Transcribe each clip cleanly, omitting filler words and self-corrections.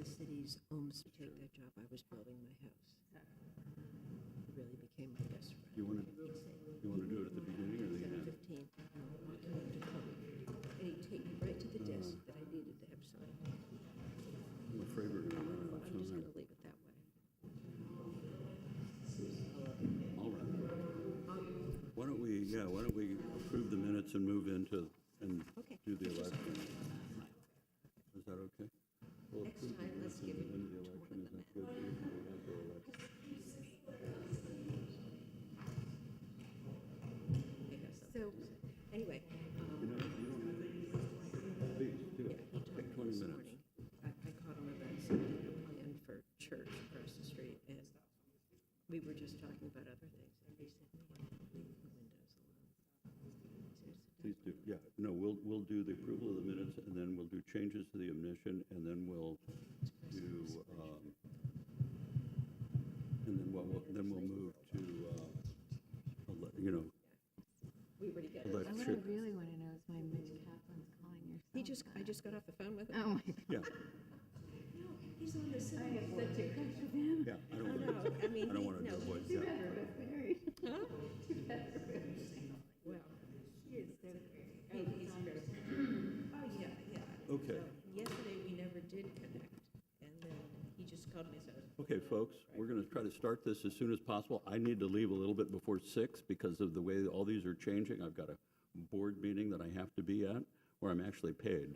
the city's almost to take that job, I was building my house. He really became my best friend. You want to do it at the beginning or the end? 15, walking into Cody. And he'd take me right to the desk that I needed to have signed. I'm afraid we're going to run out of I'm just time. going to leave it that way. All right. Why don't we approve the minutes and move into and Okay. do the election? Is that okay? We'll Next approve the time, let's minutes and give it move into the to one election. of Is the that good for you? We have the election. So, anyway, You know, you don't have to. Please, do yeah, it. he told Take me 20 this minutes. morning, I caught him about something, a plan for church across the street, and we were just talking about other things, and he said, "Man, leave the windows alone." Please do. Yeah. No, we'll do the approval of the minutes, and then we'll do changes to the omission, and then we'll do, and then we'll move to, We already got it. What I election. really want to know is why Mitch Kaplan's calling your cell I just got off the phone with him. Oh, my God. Yeah. No, he's on the I cell. have such a crush with him. Yeah. I Oh, don't no, want I mean, I don't want to no, avoid. Too Yeah. bad we're both married. Huh? Too bad we're both married. Well, He is so great. oh, he's very, oh, yeah, yeah. Okay. So yesterday, we never did connect, and then he just called me, so I was Okay, folks, we're going to try to start this as soon as possible. I need to leave a little bit before 6 because of the way all these are changing. I've got a board meeting that I have to be at where I'm actually paid.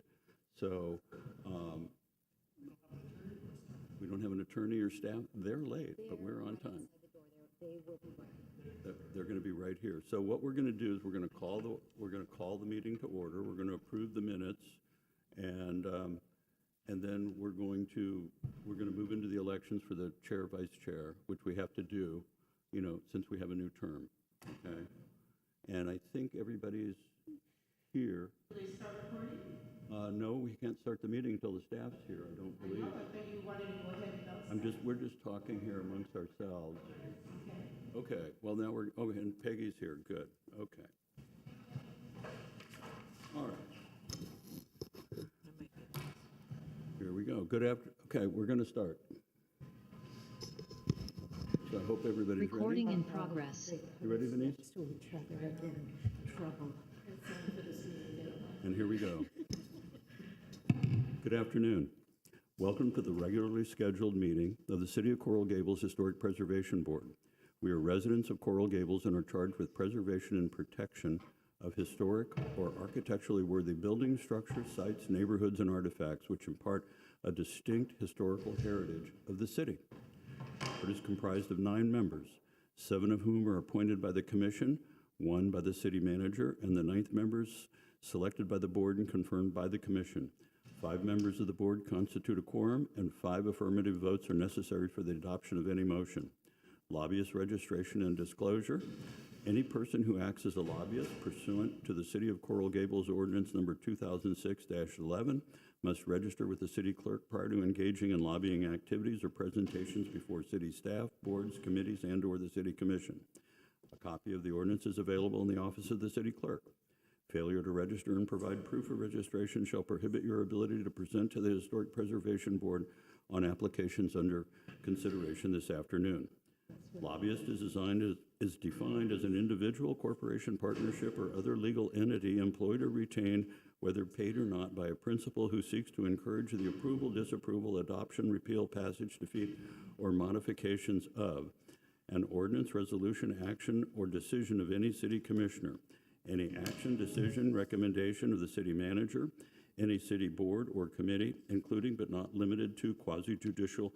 So we don't have an attorney or staff. They're late, but we're on time. They will be right. They're going to be right here. So what we're going to do is we're going to call the meeting to order. We're going to approve the minutes, and then we're going to move into the elections for the chair, vice chair, which we have to do, since we have a new term. Okay, and I think everybody's here. Will they start recording? No, we can't start the meeting until the staff's here. I don't believe. I thought you wanted to go ahead and announce. We're just talking here amongst ourselves. Okay, well, now and Peggy's here, good, okay. All right, here we go, okay, we're gonna start. So I hope everybody's ready. Recording in progress. You ready, Denise? To each other again, trouble. And here we go. Good afternoon. Welcome to the regularly scheduled meeting of the City of Coral Gables Historic Preservation Board. We are residents of Coral Gables and are charged with preservation and protection of historic or architecturally worthy buildings, structures, sites, neighborhoods, and artifacts which impart a distinct historical heritage of the city. It is comprised of 9 members, 7 of whom are appointed by the Commission, 1 by the City Manager, and the 9th members selected by the Board and confirmed by the Commission. 5 members of the Board constitute a quorum, and 5 affirmative votes are necessary for the adoption of any motion. Lobbyist registration and disclosure. Any person who acts as a lobbyist pursuant to the City of Coral Gables Ordinance Number 2006-11 must register with the city clerk prior to engaging in lobbying activities or presentations before city staff, boards, committees, and/or the City Commission. A copy of the ordinance is available in the office of the city clerk. Failure to register and provide proof of registration shall prohibit your ability to present to the Historic Preservation Board on applications under consideration this afternoon. Lobbyist is defined as an individual, corporation, partnership, or other legal entity employed or retained, whether paid or not, by a principal who seeks to encourage the approval, disapproval, adoption, repeal, passage, defeat, or modifications of an ordinance, resolution, action, or decision of any city commissioner, any action, decision, recommendation of the city manager, any city board or committee, including but not limited to quasi-judicial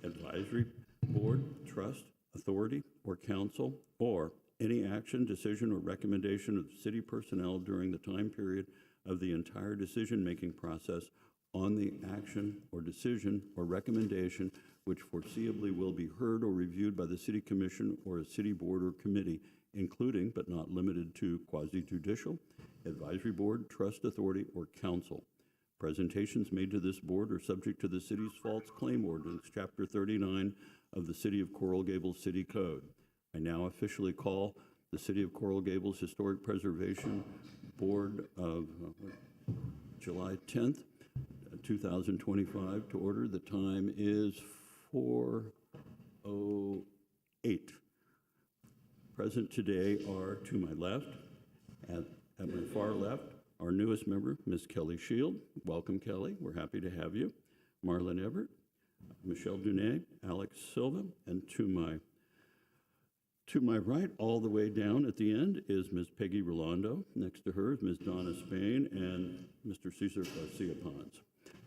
advisory board, trust, authority, or council, or any action, decision, or recommendation of city personnel during the time period of the entire decision-making process on the action or decision or recommendation which foreseeably will be heard or reviewed by the city commission or a city board or committee, including but not limited to quasi-judicial, advisory board, trust authority, or council. Presentations made to this board are subject to the city's false claim ordinance, Chapter 39 of the City of Coral Gables City Code. I now officially call the City of Coral Gables Historic Preservation Board of July 10th, 2025 to order. The time is 4:08. Present today are, to my left, at my far left, our newest member, Ms. Kelly Shield. Welcome, Kelly. We're happy to have you. Marlon Everett, Michelle Dunet, Alex Silva, and to my right, all the way down at the end, is Ms. Peggy Rolando. Next to her is Ms. Donna Spain and Mr. Cesar Garcia Pons.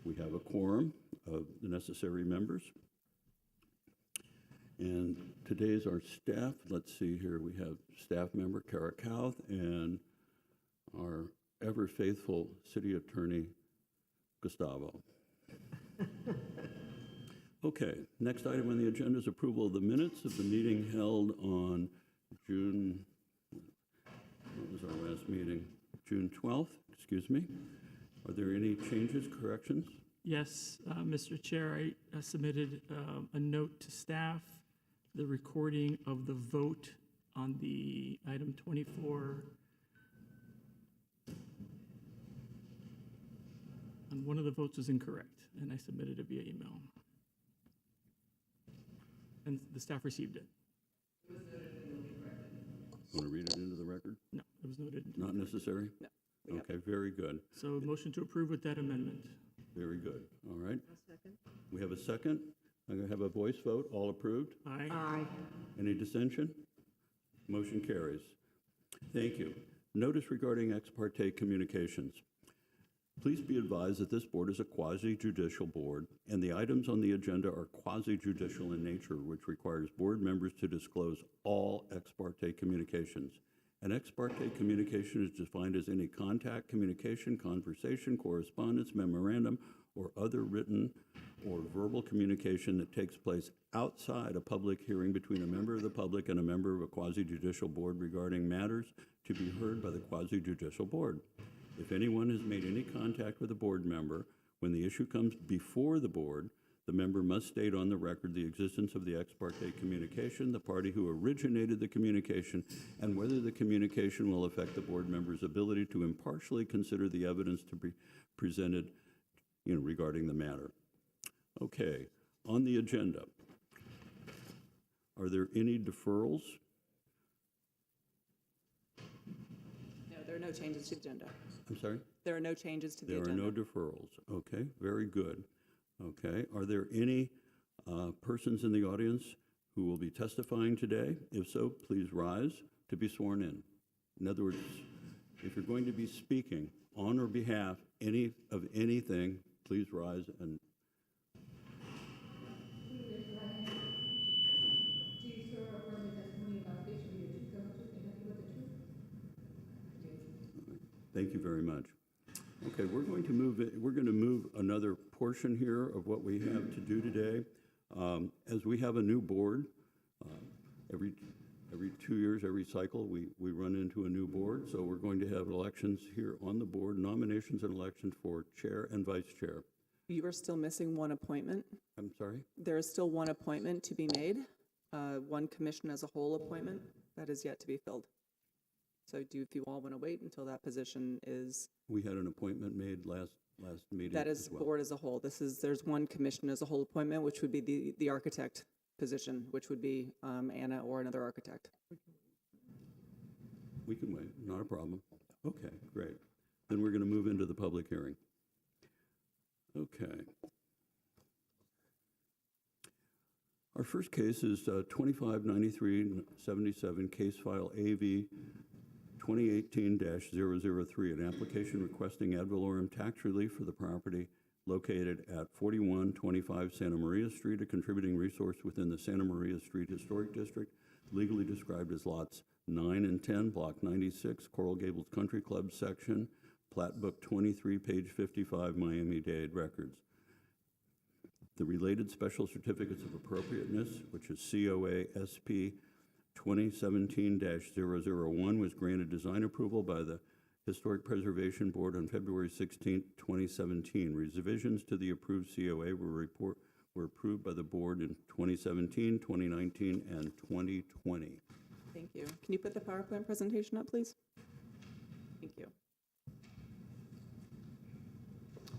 We have a quorum of the necessary members. And today's our staff. Let's see here. We have staff member Kara Kauth and our ever faithful city attorney, Gustavo. Okay, next item on the agenda is approval of the minutes of the meeting held on what was our last meeting? June 12th, excuse me. Are there any changes, corrections? Yes, Mr. Chair, I submitted a note to staff, the recording of the vote on the item 24. And one of the votes was incorrect, and I submitted it via email. And the staff received it. Want to read it into the record? No, it was noted. Not necessary? No. Okay, very good, So motion to approve with that amendment. very good. All right, I'll second. we have a second. I'm going to have a voice vote. All approved? Aye. Aye. Any dissension? Motion carries. Thank you. Notice regarding ex parte communications. Please be advised that this board is a quasi-judicial board, and the items on the agenda are quasi-judicial in nature, which requires board members to disclose all ex parte communications. An ex parte communication is defined as any contact, communication, conversation, correspondence, memorandum, or other written or verbal communication that takes place outside a public hearing between a member of the public and a member of a quasi-judicial board regarding matters to be heard by the quasi-judicial board. If anyone has made any contact with a board member, when the issue comes before the board, the member must state on the record the existence of the ex parte communication, the party who originated the communication, and whether the communication will affect the board member's ability to impartially consider the evidence to be presented, regarding the matter. Okay, on the agenda, are there any deferrals? No, there are no changes to the agenda. I'm sorry? There are no changes to the There are agenda. no deferrals. Okay, very good. Okay, are there any persons in the audience who will be testifying today? If so, please rise to be sworn in. In other words, if you're going to be speaking on or behalf of anything, please rise and. Thank you very much. Okay, we're going to move another portion here of what we have to do today. As we have a new board, every 2 years, every cycle, we run into a new board. So we're going to have elections here on the board, nominations and elections for chair and vice chair. You are still missing one appointment. I'm sorry? There is still one appointment to be made, one commission as a whole appointment that is yet to be filled. So if you all want to wait until that position is, We had an appointment made last meeting that as is well. board as a whole. There's one commission as a whole appointment, which would be the architect position, which would be Anna or another architect. We can wait, not a problem. Okay, great. Then we're going to move into the public hearing. Okay. Our first case is 259377, case file AV 2018-003, an application requesting ad valorem tax relief for the property located at 4125 Santa Maria Street, a contributing resource within the Santa Maria Street Historic District, legally described as lots 9 and 10, block 96, Coral Gables Country Club section, Plat Book 23, page 55, Miami-Dade Records. The related special certificates of appropriateness, which is COA SP 2017-001, was granted design approval by the Historic Preservation Board on February 16, 2017. Revisions to the approved COA were approved by the board in 2017, 2019, and 2020. Thank you. Can you put the PowerPoint presentation up, please? Thank you.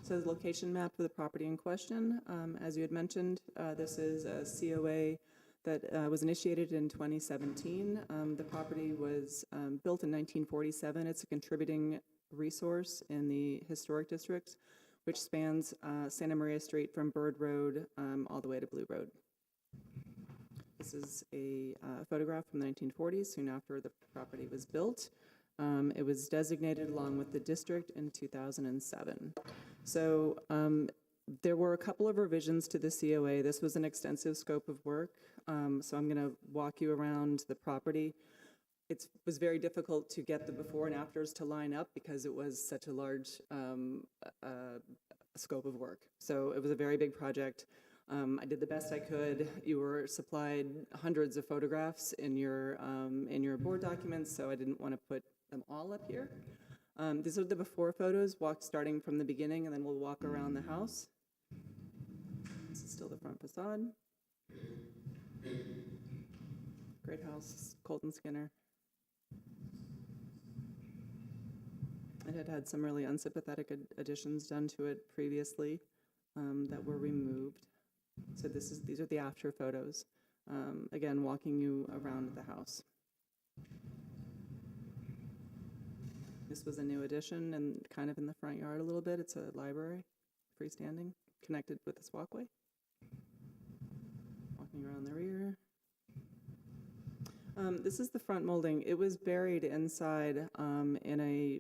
So the location map for the property in question, as you had mentioned, this is a COA that was initiated in 2017. The property was built in 1947. It's a contributing resource in the historic district, which spans Santa Maria Street from Bird Road all the way to Blue Road. This is a photograph from the 1940s, soon after the property was built. It was designated along with the district in 2007. So there were a couple of revisions to the COA. This was an extensive scope of work, so I'm going to walk you around the property. It was very difficult to get the before and afters to line up because it was such a large scope of work. So it was a very big project. I did the best I could. You were supplied hundreds of photographs in your board documents, so I didn't want to put them all up here. These are the before photos, starting from the beginning, and then we'll walk around the house. This is still the front facade. Great house, Colton Skinner. It had had some really unsympathetic additions done to it previously that were removed. So these are the after photos. Again, walking you around the house. This was a new addition and kind of in the front yard a little bit. It's a library, freestanding, connected with this walkway. Walking around the rear. This is the front molding. It was buried inside the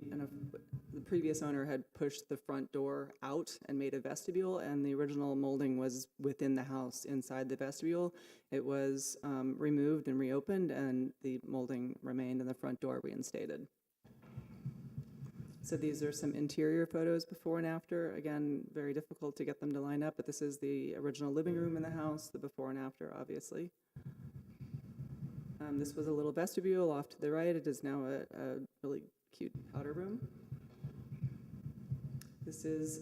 previous owner had pushed the front door out and made a vestibule, and the original molding was within the house inside the vestibule. It was removed and reopened, and the molding remained and the front door reinstated. So these are some interior photos before and after. Again, very difficult to get them to line up, but this is the original living room in the house, the before and after, obviously. This was a little vestibule off to the right. It is now a really cute powder room. This is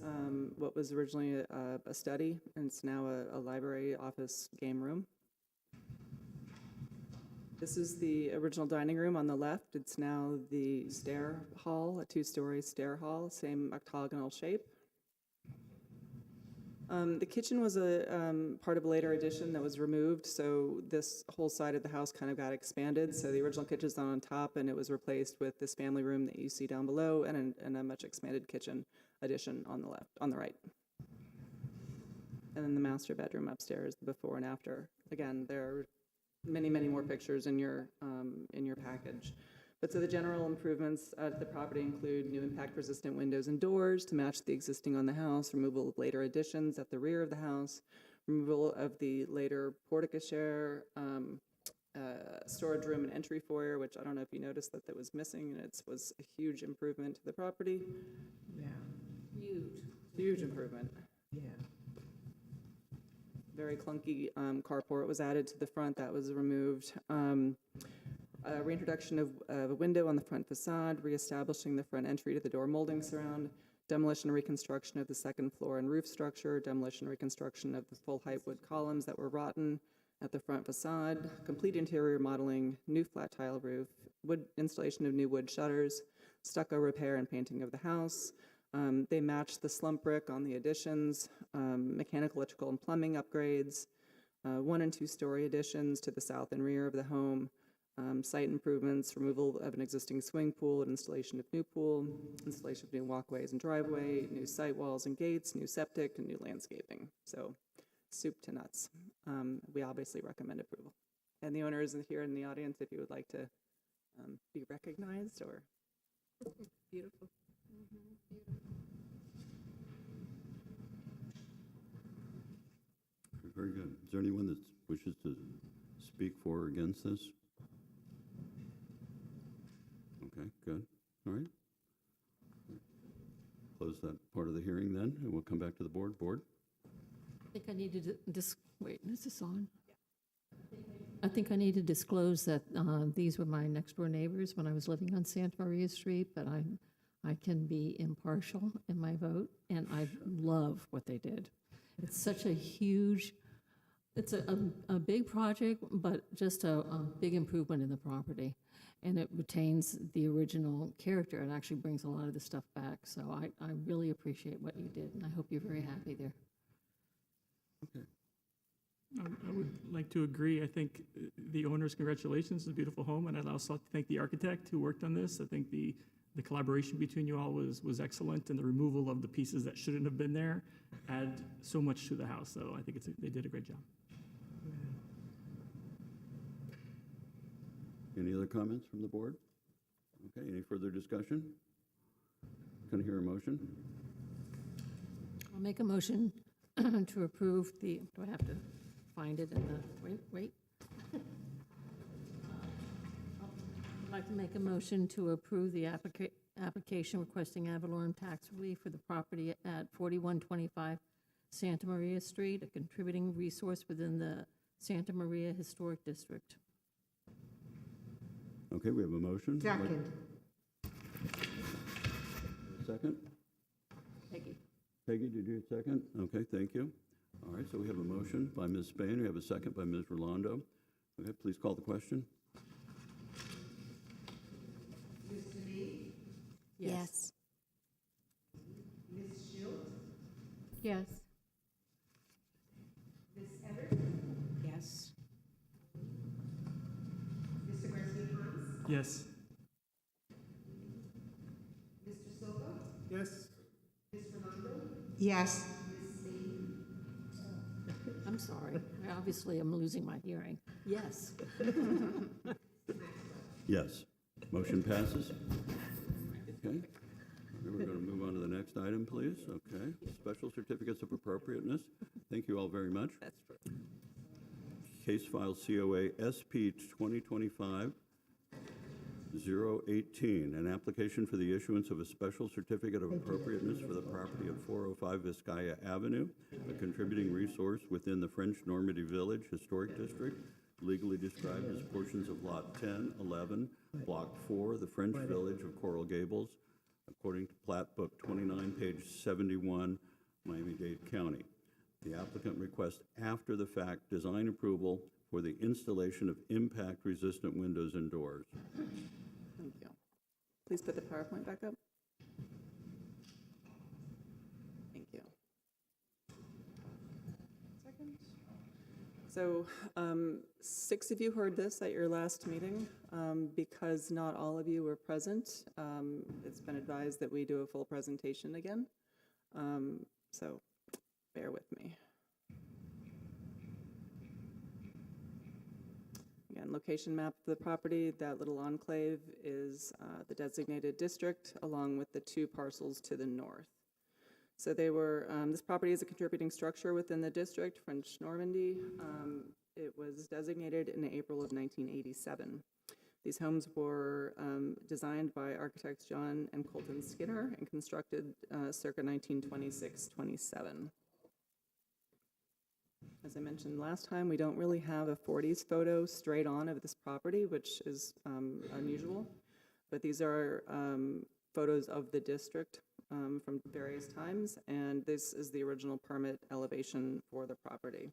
what was originally a study, and it's now a library, office, game room. This is the original dining room on the left. It's now the stair hall, a two-story stair hall, same octagonal shape. The kitchen was a part of a later addition that was removed, so this whole side of the house kind of got expanded. So the original kitchen's on top, and it was replaced with this family room that you see down below, and a much expanded kitchen addition on the left, on the right. And then the master bedroom upstairs, the before and after. Again, there are many, many more pictures in your package. But so the general improvements to the property include new impact-resistant windows and doors to match the existing on the house, removal of later additions at the rear of the house, removal of the later porte-cochere, storage room and entry foyer, which I don't know if you noticed that was missing, and it was a huge improvement to the property. Yeah. Huge. Huge improvement. Yeah. Very clunky carport was added to the front. That was removed. Reintroduction of a window on the front facade, reestablishing the front entry to the door molding surround, demolition and reconstruction of the second floor and roof structure, demolition and reconstruction of the full height wood columns that were rotten at the front facade, complete interior modeling, new flat tile roof, wood installation of new wood shutters, stucco repair and painting of the house. They matched the slump brick on the additions, mechanical, electrical, and plumbing upgrades, 1- and 2-story additions to the south and rear of the home, site improvements, removal of an existing swimming pool and installation of new pool, installation of new walkways and driveway, new site walls and gates, new septic, and new landscaping. So soup to nuts. We obviously recommend approval. And the owner is here in the audience if you would like to be recognized or... Beautiful. Very good. Is there anyone that wishes to speak for or against this? Okay, good. All right. Close that part of the hearing then, and we'll come back to the board. Board? I think I need to wait, is this on? I think I need to disclose that these were my next door neighbors when I was living on Santa Maria Street, but I can be impartial in my vote, and I love what they did. It's such a huge It's a big project, but just a big improvement in the property. And it retains the original character and actually brings a lot of the stuff back. So I really appreciate what you did, and I hope you're very happy there. I would like to agree. I think the owners, congratulations, it's a beautiful home, and I'd also like to thank the architect who worked on this. I think the collaboration between you all was excellent, and the removal of the pieces that shouldn't have been there add so much to the house. So I think they did a great job. Any other comments from the board? Okay, any further discussion? Can I hear a motion? I'll make a motion to approve the, do I have to find it in the, wait. I'd like to make a motion to approve the application requesting ad valorem tax relief for the property at 4125 Santa Maria Street, a contributing resource within the Santa Maria Historic District. Okay, we have a motion. Second. Second? Peggy. Peggy, did you second? Okay, thank you. All right, so we have a motion by Ms. Spain. We have a second by Ms. Rolando. Okay, please call the question. Yes. Yes. Yes. Yes. Yes. Yes. I'm sorry. Obviously, I'm losing my hearing. Yes. Yes. Motion passes. Okay. We're going to move on to the next item, please. Okay. Special certificates of appropriateness. Thank you all very much. That's true. Case file COA SP 2025-018, an application for the issuance of a special certificate of appropriateness for the property at 405 Vizcaya Avenue, a contributing resource within the French Normandy Village Historic District, legally described as portions of Lot 10, 11, Block 4, the French Village of Coral Gables, according to Plat Book 29, page 71, Miami-Dade County. The applicant requests after-the-fact design approval for the installation of impact-resistant windows and doors. Thank you. Please put the PowerPoint back up. Thank you. Second. So 6 of you heard this at your last meeting. Because not all of you were present, it's been advised that we do a full presentation again. So bear with me. Again, location map of the property, that little enclave is the designated district along with the 2 parcels to the north. So they were, this property is a contributing structure within the district, French Normandy. It was designated in April of 1987. These homes were designed by architects John and Colton Skinner and constructed circa 1926-27. As I mentioned last time, we don't really have a 40s photo straight on of this property, which is unusual. But these are photos of the district from various times, and this is the original permit elevation for the property.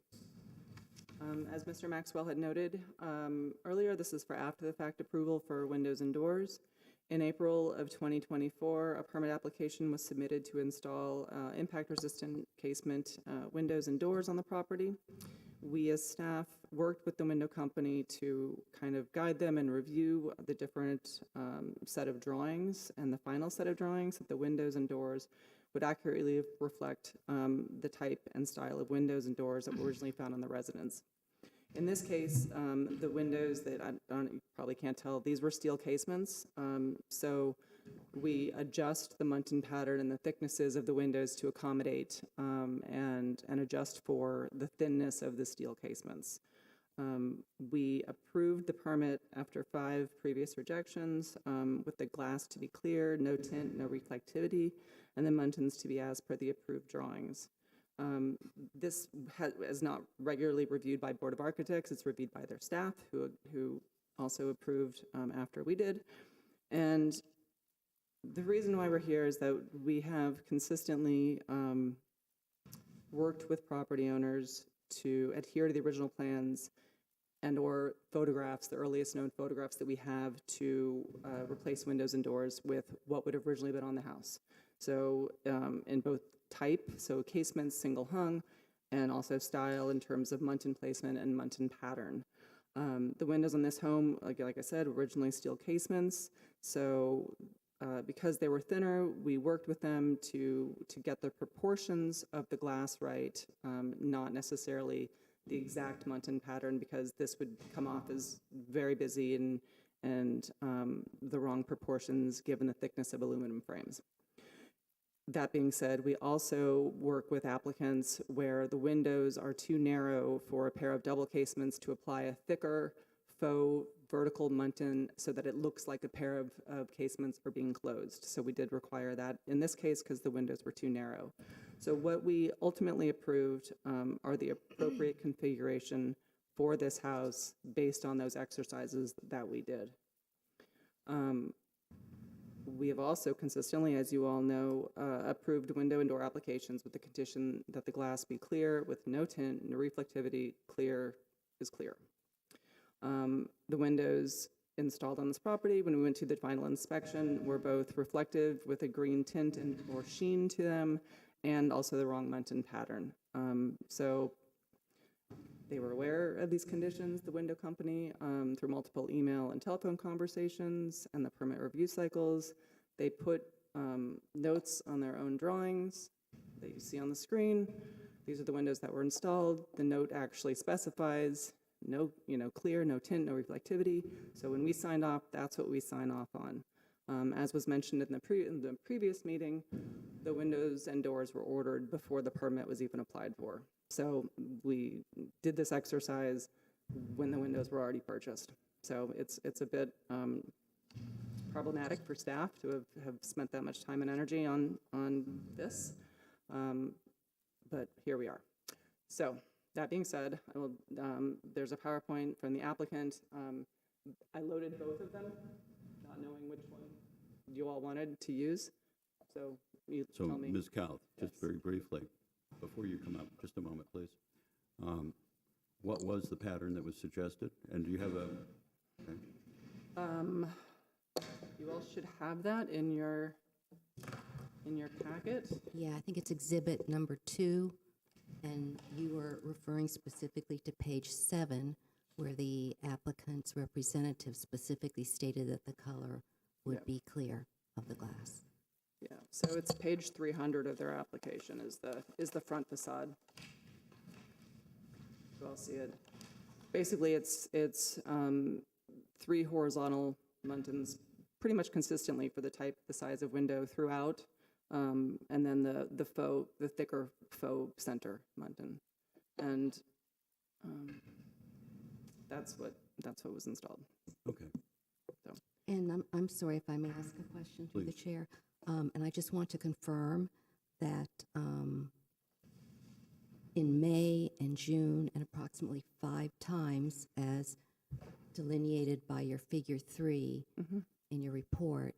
As Mr. Maxwell had noted earlier, this is for after-the-fact approval for windows and doors. In April of 2024, a permit application was submitted to install impact-resistant casement windows and doors on the property. We as staff worked with the window company to kind of guide them and review the different set of drawings and the final set of drawings that the windows and doors would accurately reflect the type and style of windows and doors that were originally found on the residence. In this case, the windows that you probably can't tell, these were steel casements. So we adjust the muntin pattern and the thicknesses of the windows to accommodate and adjust for the thinness of the steel casements. We approved the permit after 5 previous rejections with the glass to be clear, no tint, no reflectivity, and the muntins to be as per the approved drawings. This is not regularly reviewed by Board of Architects. It's reviewed by their staff, who also approved after we did. And the reason why we're here is that we have consistently worked with property owners to adhere to the original plans and/or photographs, the earliest known photographs that we have, to replace windows and doors with what would have originally been on the house. So in both type, so casements, single hung, and also style in terms of muntin placement and muntin pattern. The windows on this home, like I said, originally steel casements. So because they were thinner, we worked with them to get the proportions of the glass right, not necessarily the exact muntin pattern, because this would come off as very busy and the wrong proportions given the thickness of aluminum frames. That being said, we also work with applicants where the windows are too narrow for a pair of double casements to apply a thicker faux vertical muntin so that it looks like a pair of casements are being closed. So we did require that in this case because the windows were too narrow. So what we ultimately approved are the appropriate configuration for this house based on those exercises that we did. We have also consistently, as you all know, approved window and door applications with the condition that the glass be clear with no tint, no reflectivity. Clear is clear. The windows installed on this property when we went to the final inspection were both reflective with a green tint and or sheen to them, and also the wrong muntin pattern. So they were aware of these conditions, the window company, through multiple email and telephone conversations and the permit review cycles. They put notes on their own drawings that you see on the screen. These are the windows that were installed. The note actually specifies no, clear, no tint, no reflectivity. So when we signed off, that's what we sign off on. As was mentioned in the previous meeting, the windows and doors were ordered before the permit was even applied for. So we did this exercise when the windows were already purchased. So it's a bit problematic for staff to have spent that much time and energy on this, but here we are. So that being said, there's a PowerPoint from the applicant. I loaded both of them, not knowing which one you all wanted to use. So you So, tell me. Ms. Kauth, just Yes. very briefly, before you come up, just a moment, please. What was the pattern that was suggested? And do you have a, okay. You all should have that in your packet. Yeah, I think it's exhibit number 2, and you were referring specifically to page 7, where the applicant's representative specifically stated that the color would be clear of the glass. Yeah, so it's page 300 of their application is the front facade. You all see it. Basically, it's 3 horizontal muntins, pretty much consistently for the size of window throughout, and then the thicker faux center muntin, and that's what was installed. Okay. And I'm sorry if I may ask a question through the Please. chair. And I just want to confirm that in May and June, and approximately 5 times as delineated by your figure 3 in your report,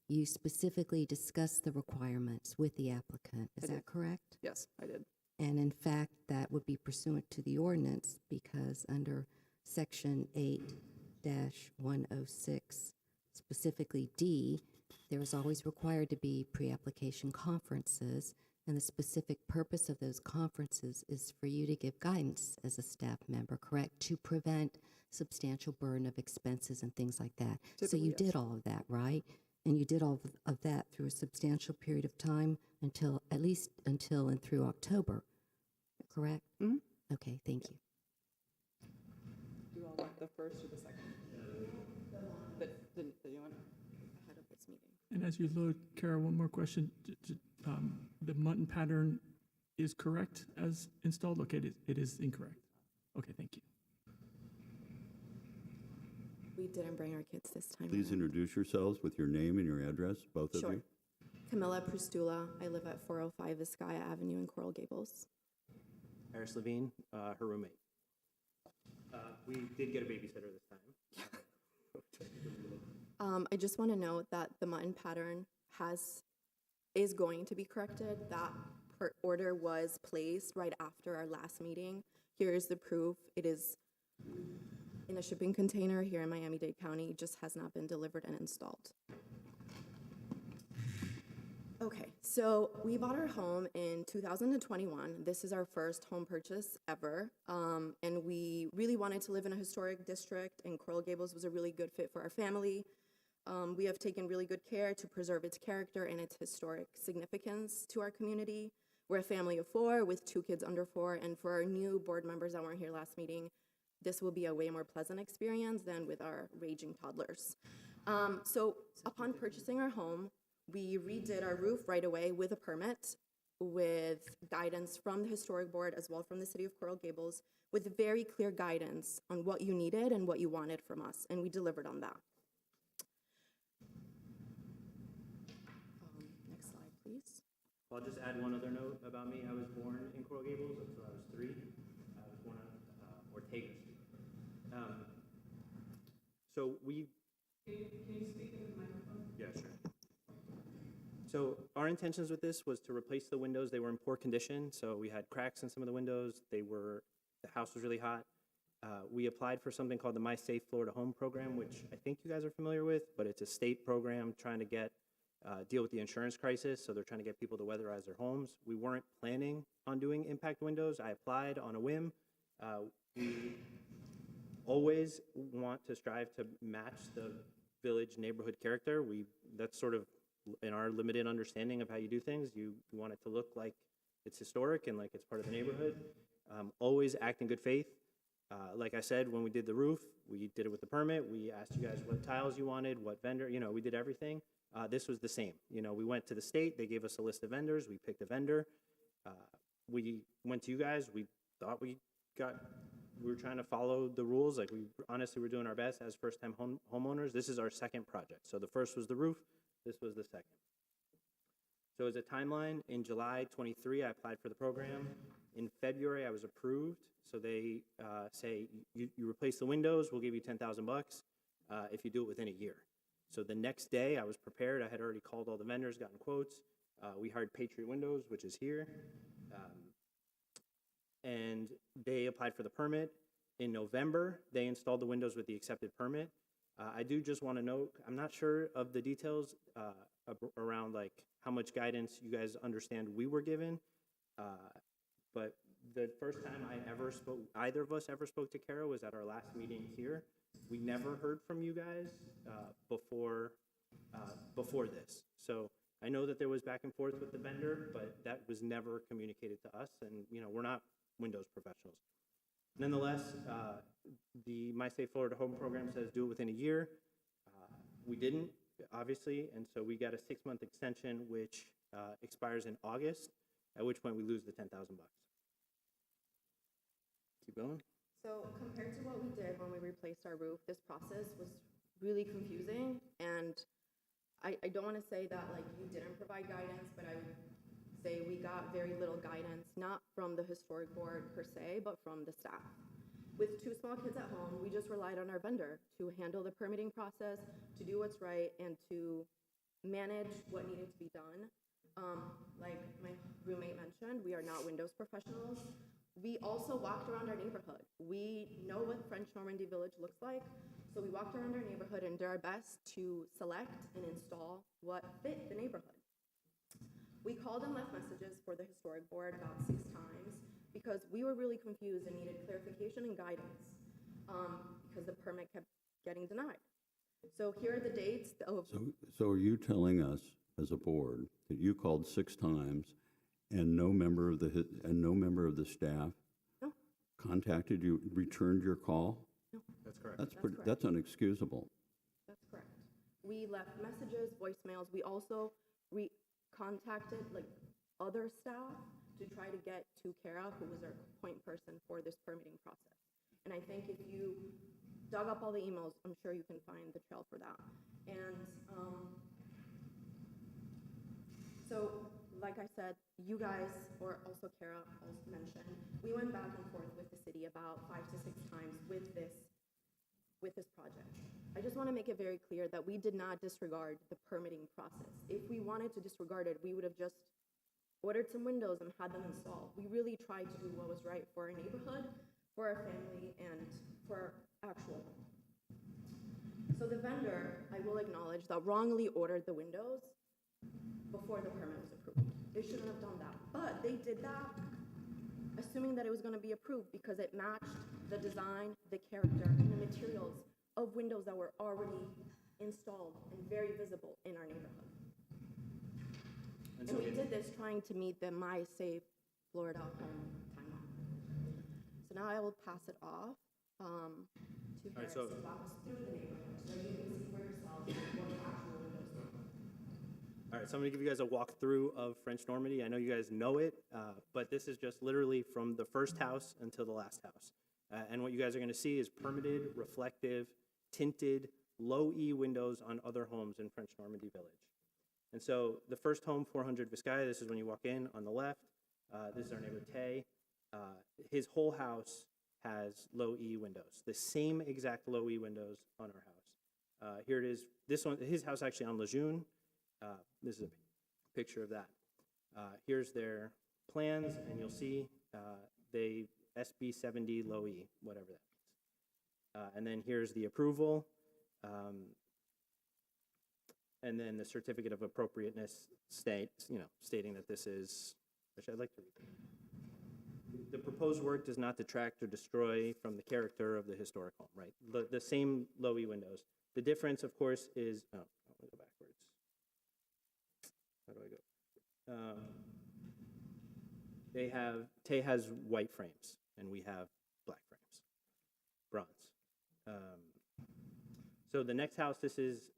you specifically discussed the requirements with the applicant. Is that correct? Yes, I did. And in fact, that would be pursuant to the ordinance, because under section 8-106, specifically D, there is always required to be pre-application conferences, and the specific purpose of those conferences is for you to give guidance as a staff member, correct, to prevent substantial burden of expenses and things like that. So Typically, you yes. did all of that, right? And you did all of that through a substantial period of time at least until and through October, correct? Mhm. Okay, thank you. Do you all want the first or the second? The new one? Ahead of this meeting. And as you load, Kara, one more question. The muntin pattern is correct as installed? Okay, it is incorrect. Okay, thank you. We didn't bring our kids this time. Please around. introduce yourselves with your name and your address, both of Sure. you. Camilla Prustula. I live at 405 Vizcaya Avenue in Coral Gables. Harris Levine, her roommate. We did get a babysitter this time. I just want to note that the mutton pattern is going to be corrected. That order was placed right after our last meeting. Here is the proof. It is in a shipping container here in Miami-Dade County. It just has not been delivered and installed. Okay, so we bought our home in 2021. This is our first home purchase ever, and we really wanted to live in a historic district, and Coral Gables was a really good fit for our family. We have taken really good care to preserve its character and its historic significance to our community. We're a family of 4 with 2 kids under 4, and for our new board members that weren't here last meeting, this will be a way more pleasant experience than with our raging toddlers. So upon purchasing our home, we redid our roof right away with a permit, with guidance from the historic board as well from the city of Coral Gables, with very clear guidance on what you needed and what you wanted from us, and we delivered on that. Next slide, please. I'll just add one other note about me. I was born in Coral Gables until I was 3. I was born on Ortega Street. So we... Can you speak into the microphone? Yeah, sure. So our intentions with this was to replace the windows. They were in poor condition, so we had cracks in some of the windows. The house was really hot. We applied for something called the My Safe Florida Home Program, which I think you guys are familiar with, but it's a state program trying to deal with the insurance crisis, so they're trying to get people to weatherize their homes. We weren't planning on doing impact windows. I applied on a whim. We always want to strive to match the village neighborhood character. That's sort of in our limited understanding of how you do things. You want it to look like it's historic and like it's part of the neighborhood. Always act in good faith. Like I said, when we did the roof, we did it with the permit. We asked you guys what tiles you wanted, what vendor, we did everything. This was the same. We went to the state, they gave us a list of vendors, we picked a vendor. We went to you guys, we thought we were trying to follow the rules. Like we honestly were doing our best as first-time homeowners. This is our second project. So the first was the roof, this was the second. So as a timeline, in July 23, I applied for the program. In February, I was approved. So they say, you replace the windows, we'll give you $10,000 if you do it within a year. So the next day, I was prepared. I had already called all the vendors, gotten quotes. We hired Patriot Windows, which is here. And they applied for the permit. In November, they installed the windows with the accepted permit. I do just want to note, I'm not sure of the details around like how much guidance you guys understand we were given, but the first time either of us ever spoke to Kara was at our last meeting here. We never heard from you guys before this. So I know that there was back and forth with the vendor, but that was never communicated to us, and we're not Windows professionals. Nonetheless, the My Safe Florida Home Program says do it within a year. We didn't, obviously, and so we got a 6-month extension, which expires in August, at which point we lose the $10,000. Keep going. So compared to what we did when we replaced our roof, this process was really confusing, and I don't want to say that like you didn't provide guidance, but I would say we got very little guidance, not from the historic board per se, but from the staff. With 2 small kids at home, we just relied on our vendor to handle the permitting process, to do what's right, and to manage what needed to be done. Like my roommate mentioned, we are not Windows professionals. We also walked around our neighborhood. We know what French Normandy Village looks like, so we walked around our neighborhood and did our best to select and install what fit the neighborhood. We called and left messages for the historic board about 6 times because we were really confused and needed clarification and guidance because the permit kept getting denied. So here are the dates of... So are you telling us as a board that you called 6 times and no member of the staff contacted you, returned your call? No. That's correct. That's unexcusable. That's correct. We left messages, voicemails. We also contacted like other staff to try to get to Kara, who was our point person for this permitting process. And I think if you dug up all the emails, I'm sure you can find the trail for that. And so, like I said, you guys, or also Kara also mentioned, we went back and forth with the city about 5 to 6 times with this project. I just want to make it very clear that we did not disregard the permitting process. If we wanted to disregard it, we would have just ordered some windows and had them installed. We really tried to do what was right for our neighborhood, for our family and for our actual home. So the vendor, I will acknowledge, that wrongly ordered the windows before the permit was approved. They shouldn't have done that, but they did that assuming that it was going to be approved because it matched the design, the character, and the materials of windows that were already installed and very visible in our neighborhood. And we did this trying to meet the My Safe Florida Home timeline. So now I will pass it off to Harris to walk us through the neighborhood so you can see for yourselves what the actual windows look like. All right, so I'm going to give you guys a walkthrough of French Normandy. I know you guys know it, but this is just literally from the first house until the last house. And what you guys are going to see is permitted, reflective, tinted, low E windows on other homes in French Normandy Village. And so the first home, 400 Vizcaya, this is when you walk in on the left. This is our neighbor Tay. His whole house has low E windows, the same exact low E windows on our house. Here it is. This one, his house actually on Lejeune. This is a picture of that. Here's their plans, and you'll see they SB 70 low E, whatever that means. And then here's the approval. And then the certificate of appropriateness stating that this is, which I'd like to read. The proposed work does not detract or destroy from the character of the historic home, right? The same low E windows. The difference, of course, is, oh, I'm gonna go backwards. How do I go? Tay has white frames, and we have black frames, bronze. So the next house, this is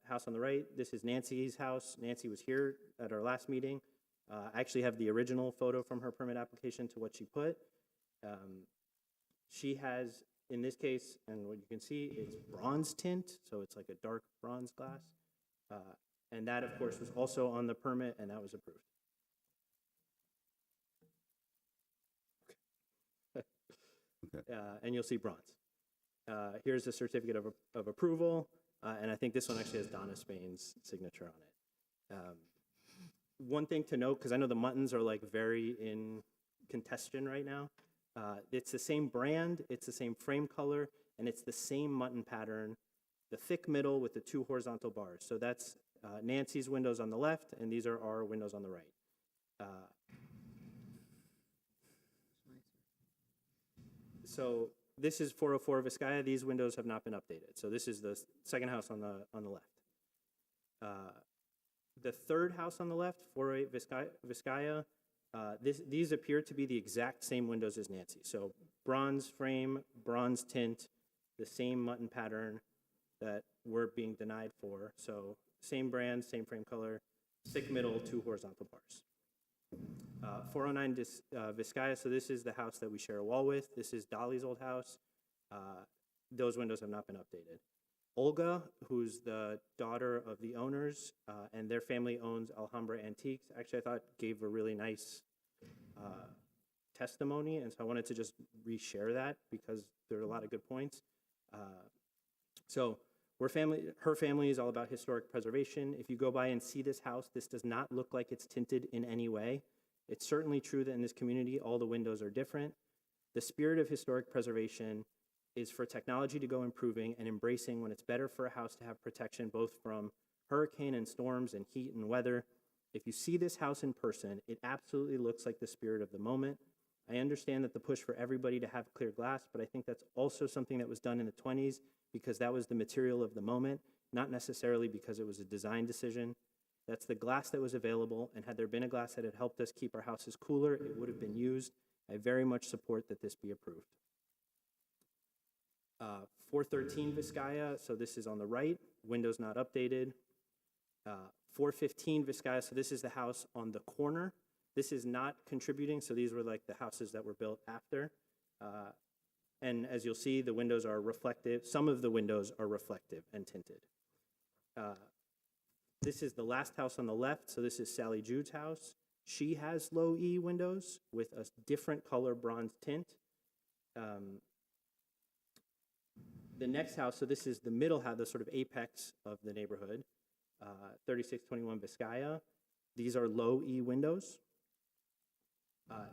house on the right. This is Nancy's house. Nancy was here at our last meeting. I actually have the original photo from her permit application to what she put. She has, in this case, and what you can see, it's bronze tint, so it's like a dark bronze glass. And that, of course, was also on the permit, and that was approved. Okay. And you'll see bronze. Here's the certificate of approval, and I think this one actually has Donna Spain's signature on it. One thing to note, because I know the Muttons are like very in contention right now, it's the same brand, it's the same frame color, and it's the same Mutton pattern, the thick middle with the two horizontal bars. So that's Nancy's windows on the left, and these are our windows on the right. So this is 404 Vizcaya. These windows have not been updated. So this is the second house on the left. The third house on the left, 408 Vizcaya, these appear to be the exact same windows as Nancy. So bronze frame, bronze tint, the same Mutton pattern that we're being denied for. So same brand, same frame color, thick middle, two horizontal bars. 409 Vizcaya, so this is the house that we share a wall with. This is Dolly's old house. Those windows have not been updated. Olga, who's the daughter of the owners, and their family owns Alhambra Antiques, actually I thought gave a really nice testimony, and so I wanted to just reshare that because there are a lot of good points. So her family is all about historic preservation. If you go by and see this house, this does not look like it's tinted in any way. It's certainly true that in this community, all the windows are different. The spirit of historic preservation is for technology to go improving and embracing when it's better for a house to have protection both from hurricane and storms and heat and weather. If you see this house in person, it absolutely looks like the spirit of the moment. I understand that the push for everybody to have clear glass, but I think that's also something that was done in the 20s because that was the material of the moment, not necessarily because it was a design decision. That's the glass that was available, and had there been a glass that had helped us keep our houses cooler, it would have been used. I very much support that this be approved. 413 Vizcaya, so this is on the right, windows not updated. 415 Vizcaya, so this is the house on the corner. This is not contributing, so these were like the houses that were built after. And as you'll see, the windows are reflective. Some of the windows are reflective and tinted. This is the last house on the left, so this is Sally Jude's house. She has low E windows with a different color bronze tint. The next house, so this is the middle house, the sort of apex of the neighborhood, 3621 Vizcaya. These are low E windows.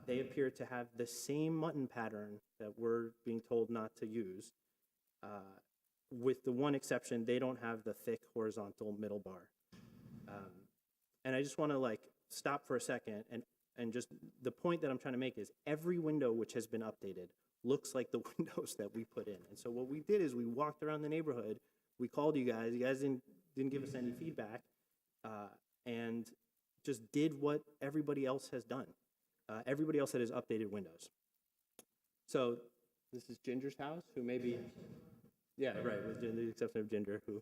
They appear to have the same mutton pattern that we're being told not to use, with the one exception, they don't have the thick horizontal middle bar. And I just want to like stop for a second and just the point that I'm trying to make is every window which has been updated looks like the windows that we put in. And so what we did is we walked around the neighborhood, we called you guys didn't give us any feedback, and just did what everybody else has done. Everybody else that has updated windows. So this is Ginger's house, who maybe, yeah, right, with the exception of Ginger, who,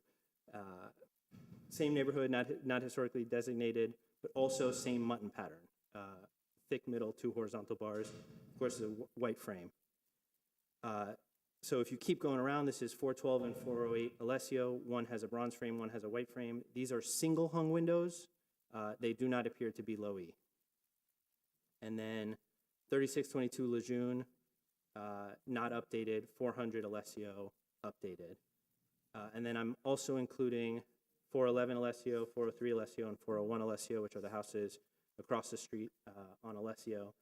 same neighborhood, not historically designated, but also same mutton pattern. Thick middle, 2 horizontal bars, of course, a white frame. So if you keep going around, this is 412 and 408 Alessio. One has a bronze frame, one has a white frame. These are single hung windows. They do not appear to be low E. And then 3622 Lejeune, not updated, 400 Alessio, updated. And then I'm also including 411 Alessio, 403 Alessio, and 401 Alessio, which are the houses across the street on Alessio.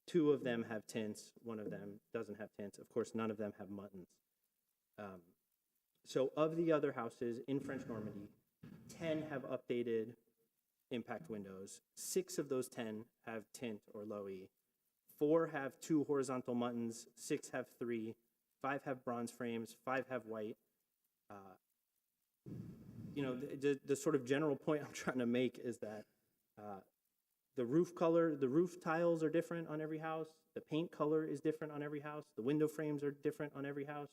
2 of them have tints, 1 of them doesn't have tints. Of course, none of them have muttons. So of the other houses in French Normandy, 10 have updated impact windows. 6 of those 10 have tint or low E. 4 have 2 horizontal muttons, 6 have 3, 5 have bronze frames, 5 have white. You know, the sort of general point I'm trying to make is that the roof color, the roof tiles are different on every house. The paint color is different on every house. The window frames are different on every house.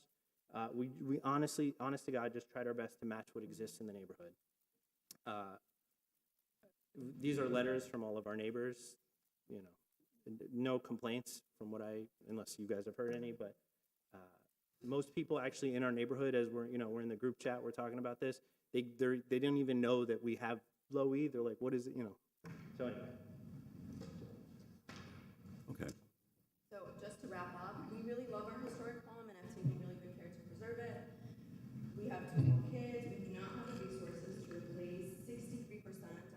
We honestly, honest to God, just tried our best to match what exists in the neighborhood. These are letters from all of our neighbors, you know, no complaints from what unless you guys have heard any, but most people actually in our neighborhood, as we're in the group chat, we're talking about this, they didn't even know that we have low E. They're like, what is it, So anyway. Okay. So just to wrap up, we really love our historic home and have taken really good care to preserve it. We have 2 more kids. We do not have the resources to replace 63%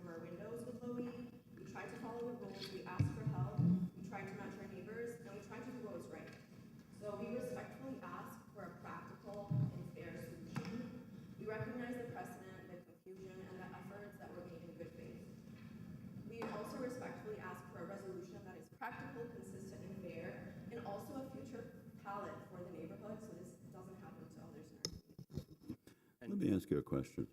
of our windows with low E. We tried to follow the rules. We asked for help. We tried to match our neighbors, and we tried to do what was right. So we respectfully ask for a practical and fair solution. We recognize the precedent, the confusion, and the efforts that were made in good faith. We also respectfully ask for a resolution that is practical, consistent, and fair, and also a future palette for the neighborhood so this doesn't happen to others in our community. Let me ask you a question.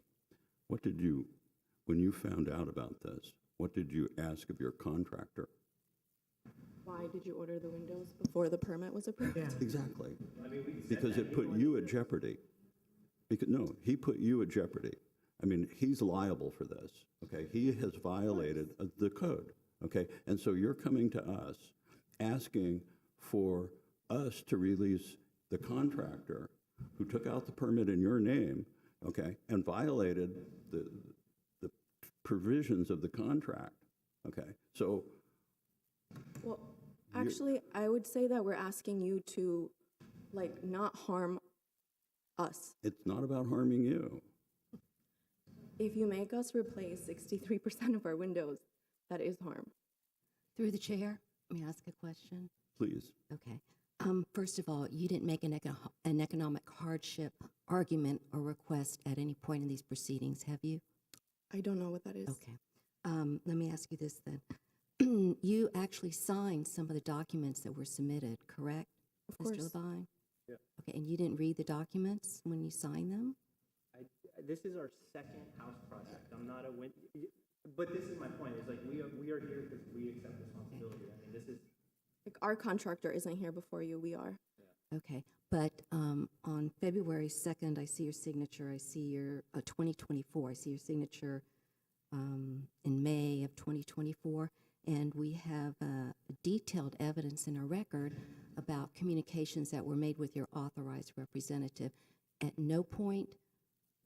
When you found out about this, what did you ask of your contractor? Why did you order the windows before the permit was approved? Exactly. Because it put you at jeopardy. No, he put you at jeopardy. I mean, he's liable for this, okay? He has violated the code, okay? And so you're coming to us asking for us to release the contractor who took out the permit in your name, okay, and violated the provisions of the contract, okay? So. Well, actually, I would say that we're asking you to, not harm us. It's not about harming you. If you make us replace 63% of our windows, that is harm. Through the chair, may I ask a question? Please. Okay. First of all, you didn't make an economic hardship argument or request at any point in these proceedings, have you? I don't know what that is. Okay. Let me ask you this then. You actually signed some of the documents that were submitted, correct? Of course. Mr. Levine? Yeah. Okay, and you didn't read the documents when you signed them? This is our second house project. I'm not but this is my point. Is we are here because we accept responsibility. I mean, this is Our contractor isn't here before you. We are. Okay, but on February 2nd, I see your signature. I see your 2024. I see your signature in May of 2024, and we have detailed evidence in our record about communications that were made with your authorized representative. At no point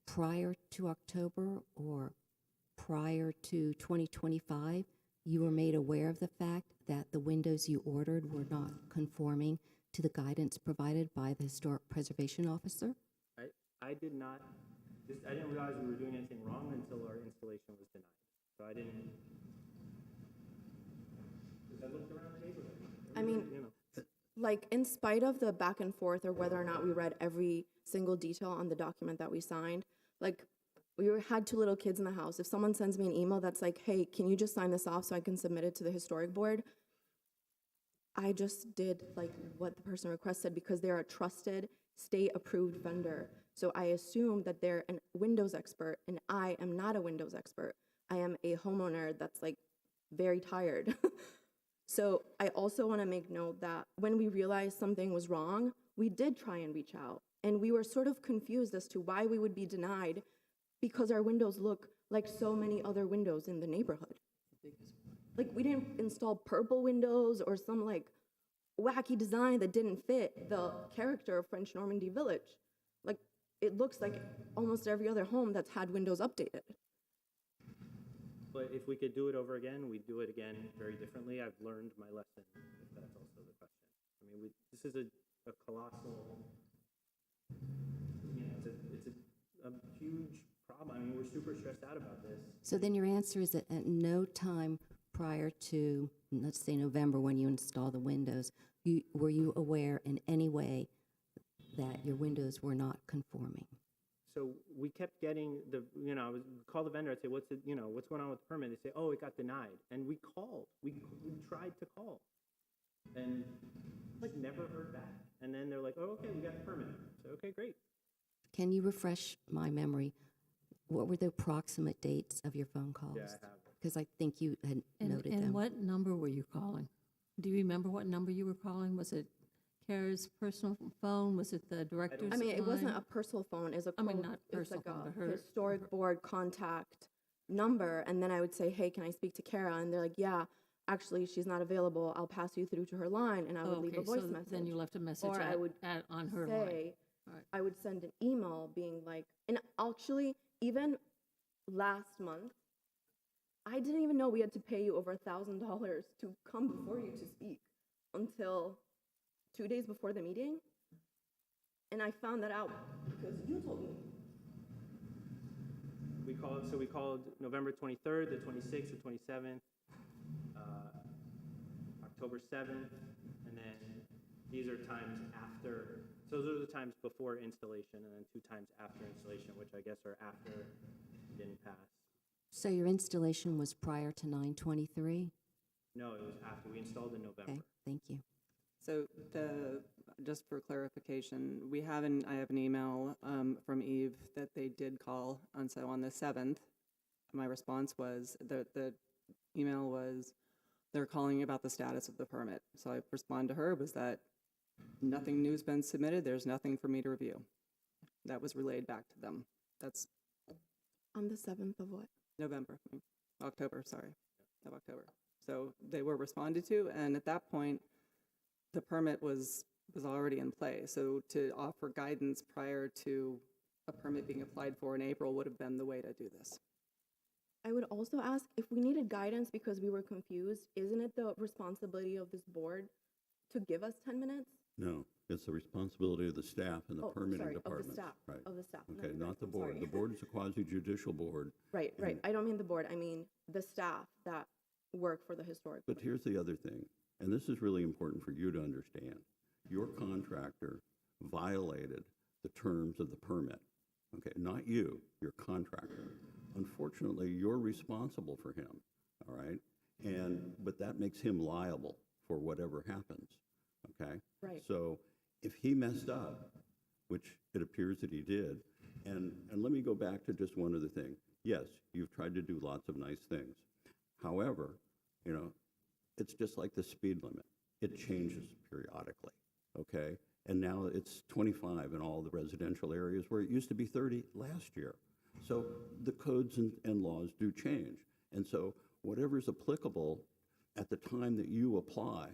prior to October or prior to 2025, you were made aware of the fact that the windows you ordered were not conforming to the guidance provided by the Historic Preservation Officer? I did not. I didn't realize we were doing anything wrong until our installation was denied. So I didn't. Because I looked around the neighborhood. I mean, You know. like, in spite of the back and forth or whether or not we read every single detail on the document that we signed, like, had two little kids in the house. If someone sends me an email that's like, hey, can you just sign this off so I can submit it to the historic board? I just did like what the person requested because they're a trusted state-approved vendor. So I assume that they're a Windows expert, and I am not a Windows expert. I am a homeowner that's like very tired. So I also want to make note that when we realized something was wrong, we did try and reach out. And we were sort of confused as to why we would be denied because our windows look like so many other windows in the neighborhood. Like, we didn't install purple windows or some like wacky design that didn't fit the character of French Normandy Village. Like, it looks like almost every other home that's had windows updated. But if we could do it over again, we'd do it again very differently. I've learned my lesson, if that's also the question. I mean, this is a colossal, you know, it's a huge problem. I mean, we're super stressed out about this. So then your answer is that at no time prior to, let's say, November, when you install the windows, were you aware in any way that your windows were not conforming? So we kept getting I would call the vendor. I'd say, what's going on with the permit? They say, oh, it got denied. And we called. We tried to call, and like never heard back. And then they're like, oh, okay, we got the permit. So okay, great. Can you refresh my memory? What were the approximate dates of your phone calls? Yeah, I have. Because I think you had noted them. And what number were you calling? Do you remember what number you were calling? Was it Kara's personal phone? Was it the director's I mean, it wasn't line? a personal phone. It's a I mean, code- not it's personal like phone, a but her- historic board contact number. And then I would say, hey, can I speak to Kara? And they're like, yeah, actually, she's not available. I'll pass you through to her line. And I would leave a voice message. Then you left a message Or I would on her line. say, All right. I would send an email being like, and actually, even last month, I didn't even know we had to pay you over $1,000 to come before you to speak until 2 days before the meeting. And I found that out because you told me. We called November 23rd, the 26th, the 27th, October 7th, and then these are times after. So those are the times before installation, and then 2 times after installation, which I guess are after it didn't pass. So your installation was prior to 9/23? No, it was after. We installed in November. Okay, thank you. So just for clarification, I have an email from Eve that they did call, and so on the 7th, my response was, the email was, they're calling about the status of the permit. So I responded to her, was that nothing new's been submitted, there's nothing for me to review. That was relayed back to them. That's On the 7th of what? October. So they were responded to, and at that point, the permit was already in play. So to offer guidance prior to a permit being applied for in April would have been the way to do this. I would also ask if we needed guidance because we were confused, isn't it the responsibility of this board to give us 10 minutes? No, it's the responsibility of the staff and the permitting Sorry, department. of the staff. Right. Of the staff. Okay, not the board. The board is a quasi-judicial board. Right. I don't mean the board. I mean the staff that work for the historic. But here's the other thing, and this is really important for you to understand. Your contractor violated the terms of the permit. Okay, not you, your contractor. Unfortunately, you're responsible for him, all right? But that makes him liable for whatever happens, okay? Right. So if he messed up, which it appears that he did, and let me go back to just one other thing. Yes, you've tried to do lots of nice things. However, it's just like the speed limit. It changes periodically, okay? And now it's 25 in all the residential areas where it used to be 30 last year. So the codes and laws do change. And so whatever is applicable at the time that you apply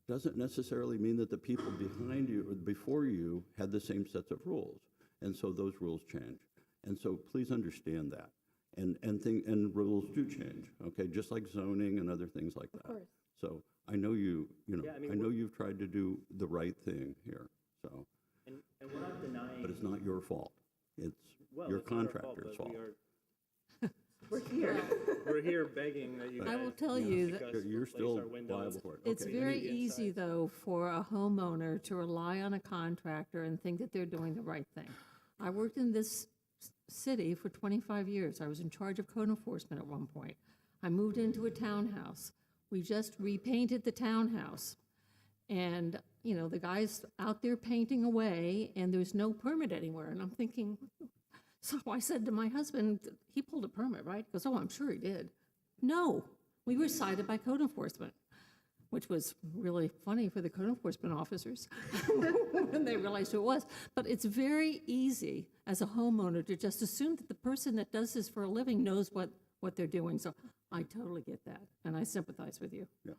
doesn't necessarily mean that the people behind you or before you had the same sets of rules. And so those rules change. And so please understand that. And rules do change, okay? Just like zoning and other things like that. Of course. So I know Yeah, I mean, I know you've tried to do the right thing here. So, And we're not denying. but it's not your fault. It's Well, your it's not our contractor's but fault. we are We're here. We're here begging that you guys. I will tell you that make us You're replace still our windows. liable for it. it's Okay. very Immediate easy, size. though, for a homeowner to rely on a contractor and think that they're doing the right thing. I worked in this city for 25 years. I was in charge of code enforcement at one point. I moved into a townhouse. We just repainted the townhouse. And, you know, the guy's out there painting away, and there's no permit anywhere. And I'm thinking, so I said to my husband, he pulled a permit, right? He goes, oh, I'm sure he did. No, we were cited by code enforcement, which was really funny for the code enforcement officers when they realized who it was. But it's very easy as a homeowner to just assume that the person that does this for a living knows what they're doing. So I totally get that, and I sympathize with you. Yeah.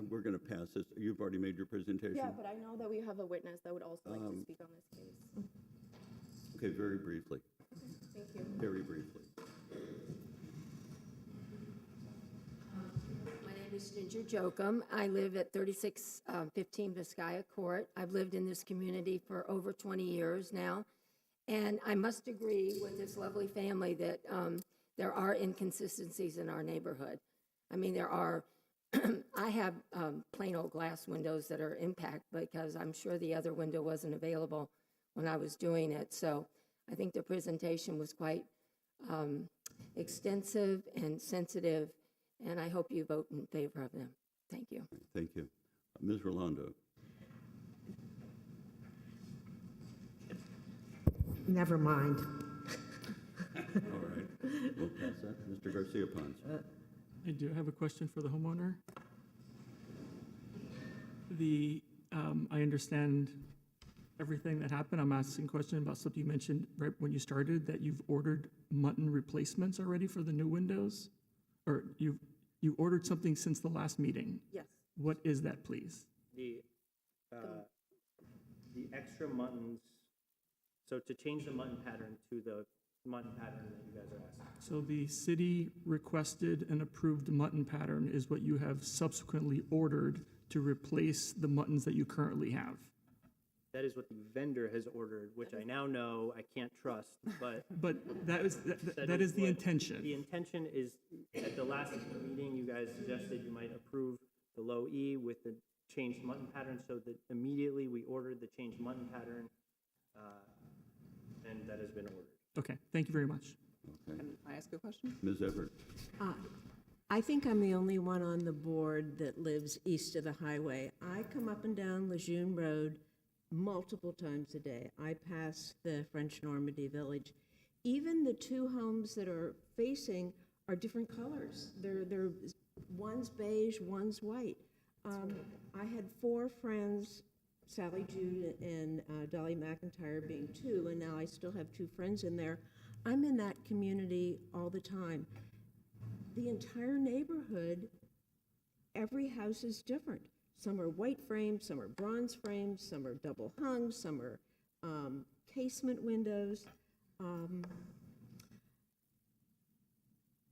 We're going to pass this. You've already made your presentation? Yeah, but I know that we have a witness that would also like to speak on this case. Okay, very briefly. Thank you. Very briefly. My name is Ginger Jokum. I live at 3615 Vizcaya Court. I've lived in this community for over 20 years now. And I must agree with this lovely family that there are inconsistencies in our neighborhood. I mean, there are, I have plain old glass windows that are impact because I'm sure the other window wasn't available when I was doing it. So I think the presentation was quite extensive and sensitive, and I hope you vote in favor of them. Thank you. Thank you. Ms. Rolando. Never mind. All right. We'll pass that. Mr. Garcia Pons. I do have a question for the homeowner. I understand everything that happened. I'm asking a question about something you mentioned right when you started, that you've ordered mutton replacements already for the new windows? Or you ordered something since the last meeting? Yes. What is that, please? The extra muttons, so to change the mutton pattern to the mutton pattern that you guys are asking. So the city requested an approved mutton pattern is what you have subsequently ordered to replace the muttons that you currently have. That is what the vendor has ordered, which I now know I can't trust, but. But that is the what- intention. The intention is, at the last meeting, you guys suggested you might approve the low E with the changed mutton pattern, so that immediately we ordered the changed mutton pattern, and that has been ordered. Okay, thank you very much. Okay. Can I ask a question? Ms. Everett. I think I'm the only one on the board that lives east of the highway. I come up and down Lejeune Road multiple times a day. I pass the French Normandy Village. Even the two homes that are facing are different colors. They're one's beige, one's white. I had 4 friends, Sally Jude and Dolly McIntyre being 2, and now I still have 2 friends in there. I'm in that community all the time. The entire neighborhood, every house is different. Some are white frames, some are bronze frames, some are double hung, some are casement windows.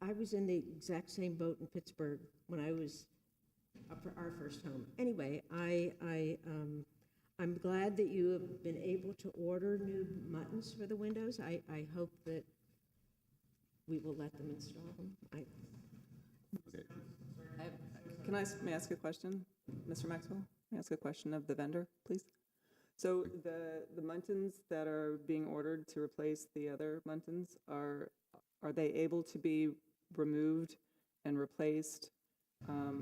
I was in the exact same boat in Pittsburgh when I was up for our first home. Anyway, I'm glad that you have been able to order new muttons for the windows. I hope that we will let them install them. Okay. May I ask a question, Mr. Maxwell? May I ask a question of the vendor, please? So the muntins that are being ordered to replace the other muntins, are they able to be removed and replaced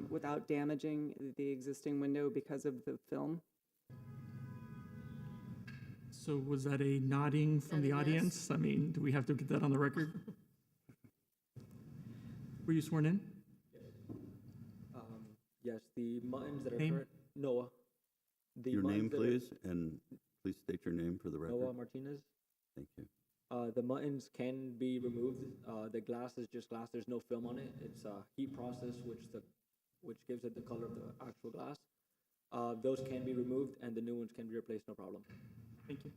without damaging the existing window because of the film? So was that a nodding from the audience? I mean, do we have to get that on the record? Were you sworn in? Yes, the muttons that are Name? current, Noah. The Your name, muttons that are- please, and please state your name for the record. Noah Martinez. Thank you. The muttons can be removed. The glass is just glass. There's no film on it. It's a heat process which gives it the color of the actual glass. Those can be removed, and the new ones can be replaced, no problem. Thank you.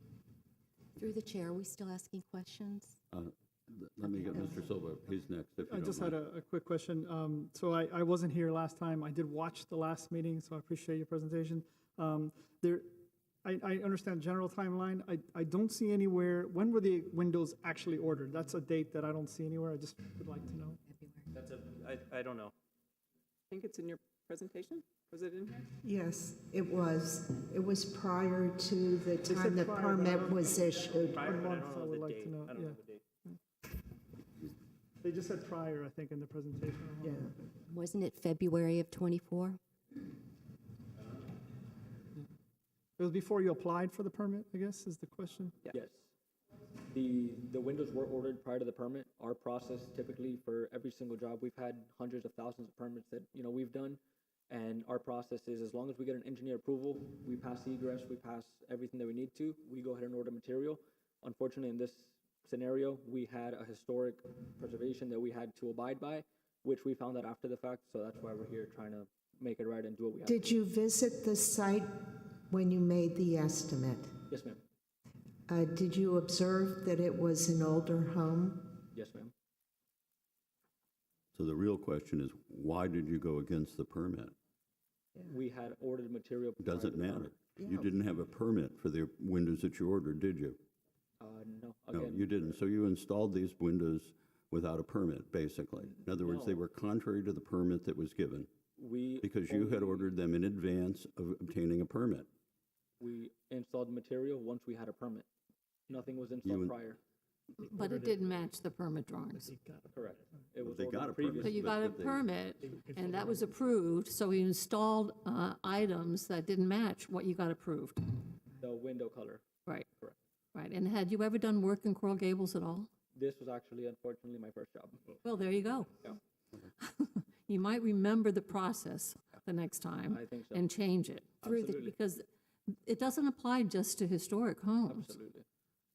Through the chair, are we still asking questions? Let me get Mr. Silva. He's next, if you I don't just mind. had a quick question. So I wasn't here last time. I did watch the last meeting, so I appreciate your presentation. I understand general timeline. I don't see anywhere, when were the windows actually ordered? That's a date that I don't see anywhere. I just would like to know. That's I don't know. I think it's in your presentation. Was it in here? Yes, it was. It was prior to the said time the prior, but I permit don't- was issued. Prior, but I month don't I know would the like date. to know, I don't know yeah. the date. They just said prior, I think, in the presentation. Yeah. Wasn't it February of '24? It was before you applied for the permit, I guess, is the question? Yes. The windows were ordered prior to the permit. Our process typically for every single job, we've had hundreds of thousands of permits that, we've done. And our process is as long as we get an engineer approval, we pass egress, we pass everything that we need to, we go ahead and order material. Unfortunately, in this scenario, we had a historic preservation that we had to abide by, which we found out after the fact. So that's why we're here trying to make it right and do what we have to. Did you visit the site when you made the estimate? Yes, ma'am. Did you observe that it was an older home? Yes, ma'am. So the real question is, why did you go against the permit? We had ordered material. prior to Doesn't the matter. permit. You didn't have a permit for the windows that you ordered, did you? No. No, Again, you didn't. So you installed these windows without a permit, basically. In other words, they No. were contrary to the permit that was given we because you had only- ordered them in advance of obtaining a permit. We installed material once we had a permit. Nothing was installed in- prior. But it didn't match the permit drawings. Correct. It was They got ordered a permit. So previously. you But- got a but they- permit, and that was approved, so you installed items that didn't match what you got approved. The window color. Right. Correct. Right, and had you ever done work in Coral Gables at all? This was actually, unfortunately, my first job. Well, there you go. Yeah. You might remember the process the next time. I think so. And change it. Absolutely. Because it doesn't apply just to historic homes. Absolutely.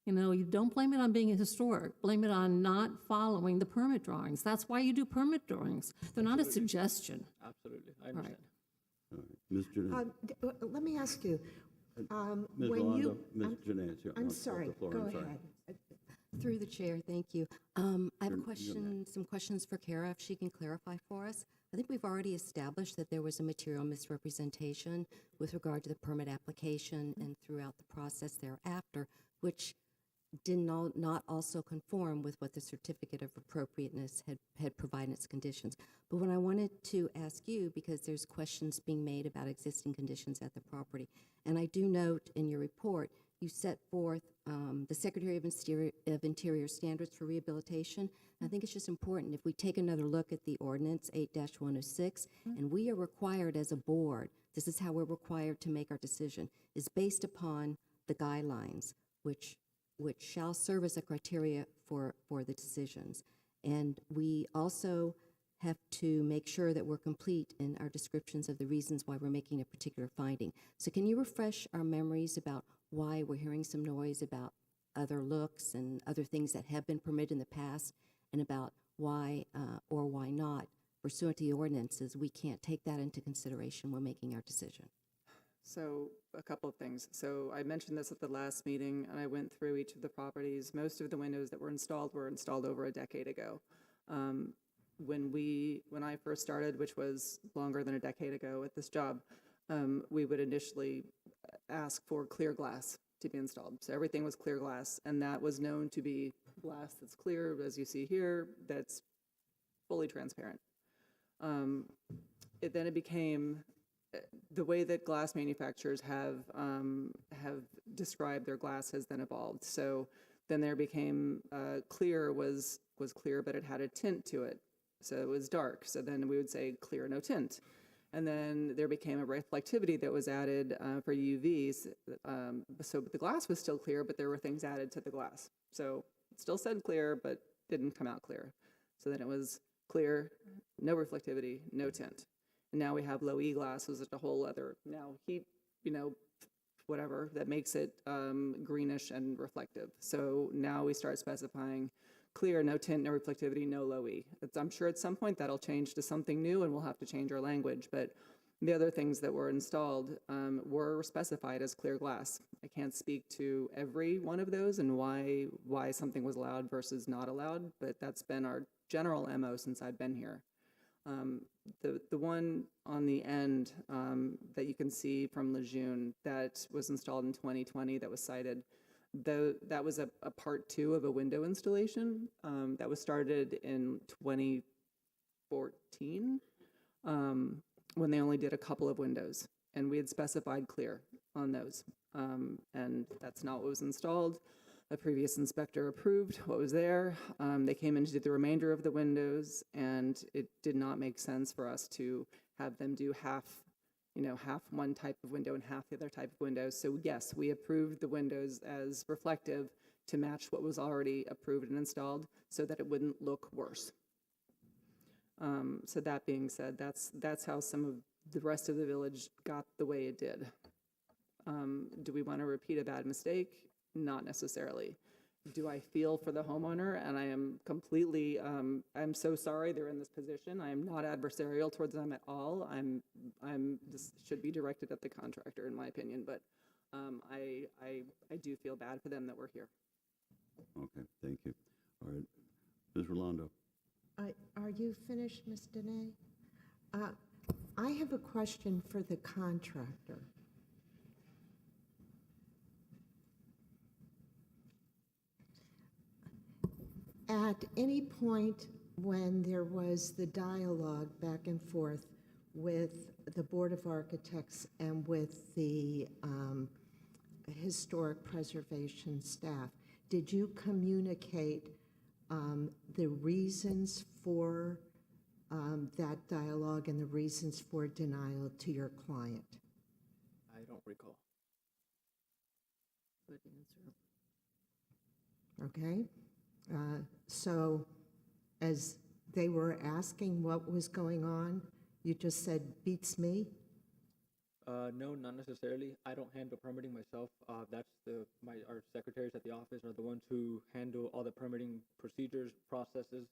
You don't blame it on being historic, blame it on not following the permit drawings. That's why you do permit drawings. They're not a suggestion. Absolutely. I Right. understand. All right. Ms. Janae, Let me ask you, Ms. when you... Rolando, Ms. Janae, yeah, I'm wants sorry, the floor. go I'm sorry. ahead. Through the chair, thank you. I have a You're question, some questions for Kara, if she can clarify for us. I think we've already established that there was a material misrepresentation with regard to the permit application and throughout the process thereafter, which did not also conform with what the certificate of appropriateness had provided its conditions. But what I wanted to ask you, because there's questions being made about existing conditions at the property, and I do note in your report, you set forth the Secretary of Interior standards for rehabilitation. I think it's just important, if we take another look at the ordinance 8-106, and we are required as a board, this is how we're required to make our decision, is based upon the guidelines, which shall serve as a criteria for the decisions. And we also have to make sure that we're complete in our descriptions of the reasons why we're making a particular finding. So can you refresh our memories about why we're hearing some noise about other looks and other things that have been permitted in the past, and about why or why not, pursuant to the ordinances, we can't take that into consideration when making our decision? So a couple of things. So I mentioned this at the last meeting, and I went through each of the properties. Most of the windows that were installed over a decade ago. When I first started, which was longer than a decade ago at this job, we would initially ask for clear glass to be installed. So everything was clear glass, and that was known to be glass that's clear, as you see here, that's fully transparent. Then it became the way that glass manufacturers have described their glass has then evolved. So then there became clear was clear, but it had a tint to it. So it was dark. So then we would say clear, no tint. And then there became a reflectivity that was added for UVs. So the glass was still clear, but there were things added to the glass. So it still said clear, but didn't come out clear. So then it was clear, no reflectivity, no tint. And now we have low E glass, which is a whole other now heat, whatever that makes it greenish and reflective. So now we start specifying clear, no tint, no reflectivity, no low E. I'm sure at some point that'll change to something new, and we'll have to change our language. But the other things that were installed were specified as clear glass. I can't speak to every one of those and why something was allowed versus not allowed, but that's been our general MO since I've been here. The one on the end that you can see from Lejeune that was installed in 2020 that was cited, that was a part two of a window installation that was started in 2014 when they only did a couple of windows. And we had specified clear on those. And that's not what was installed. The previous inspector approved what was there. They came in to do the remainder of the windows, and it did not make sense for us to have them do half one type of window and half the other type of window. So yes, we approved the windows as reflective to match what was already approved and installed so that it wouldn't look worse. So that being said, that's how some of the rest of the village got the way it did. Do we want to repeat a bad mistake? Not necessarily. Do I feel for the homeowner? And I am completely, I'm so sorry they're in this position. I am not adversarial towards them at all. This should be directed at the contractor, in my opinion, but I do feel bad for them that we're here. Okay, thank you. All right, Ms. Rolando. Are you finished, Ms. Dene? I have a question for the contractor. At any point when there was the dialogue back and forth with the Board of Architects and with the historic preservation staff, did you communicate the reasons for that dialogue and the reasons for denial to your client? I don't recall. Good answer. Okay? So as they were asking what was going on, you just said, beats me? No, not necessarily. I don't handle permitting myself. That's our secretaries at the office are the ones who handle all the permitting procedures, processes,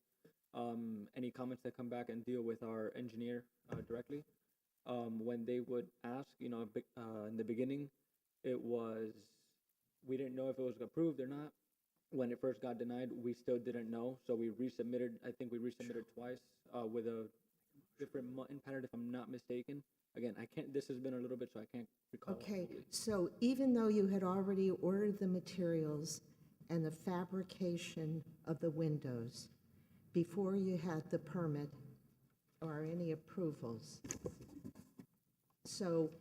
any comments that come back, and deal with our engineer directly. When they would ask, in the beginning, we didn't know if it was approved or not. When it first got denied, we still didn't know, so we resubmitted. I think we resubmitted twice with a different mutton pattern, if I'm not mistaken. Again, this has been a little bit, so I can't recall. Okay, so even though you had already ordered the materials and the fabrication of the windows before you had the permit or any approvals, so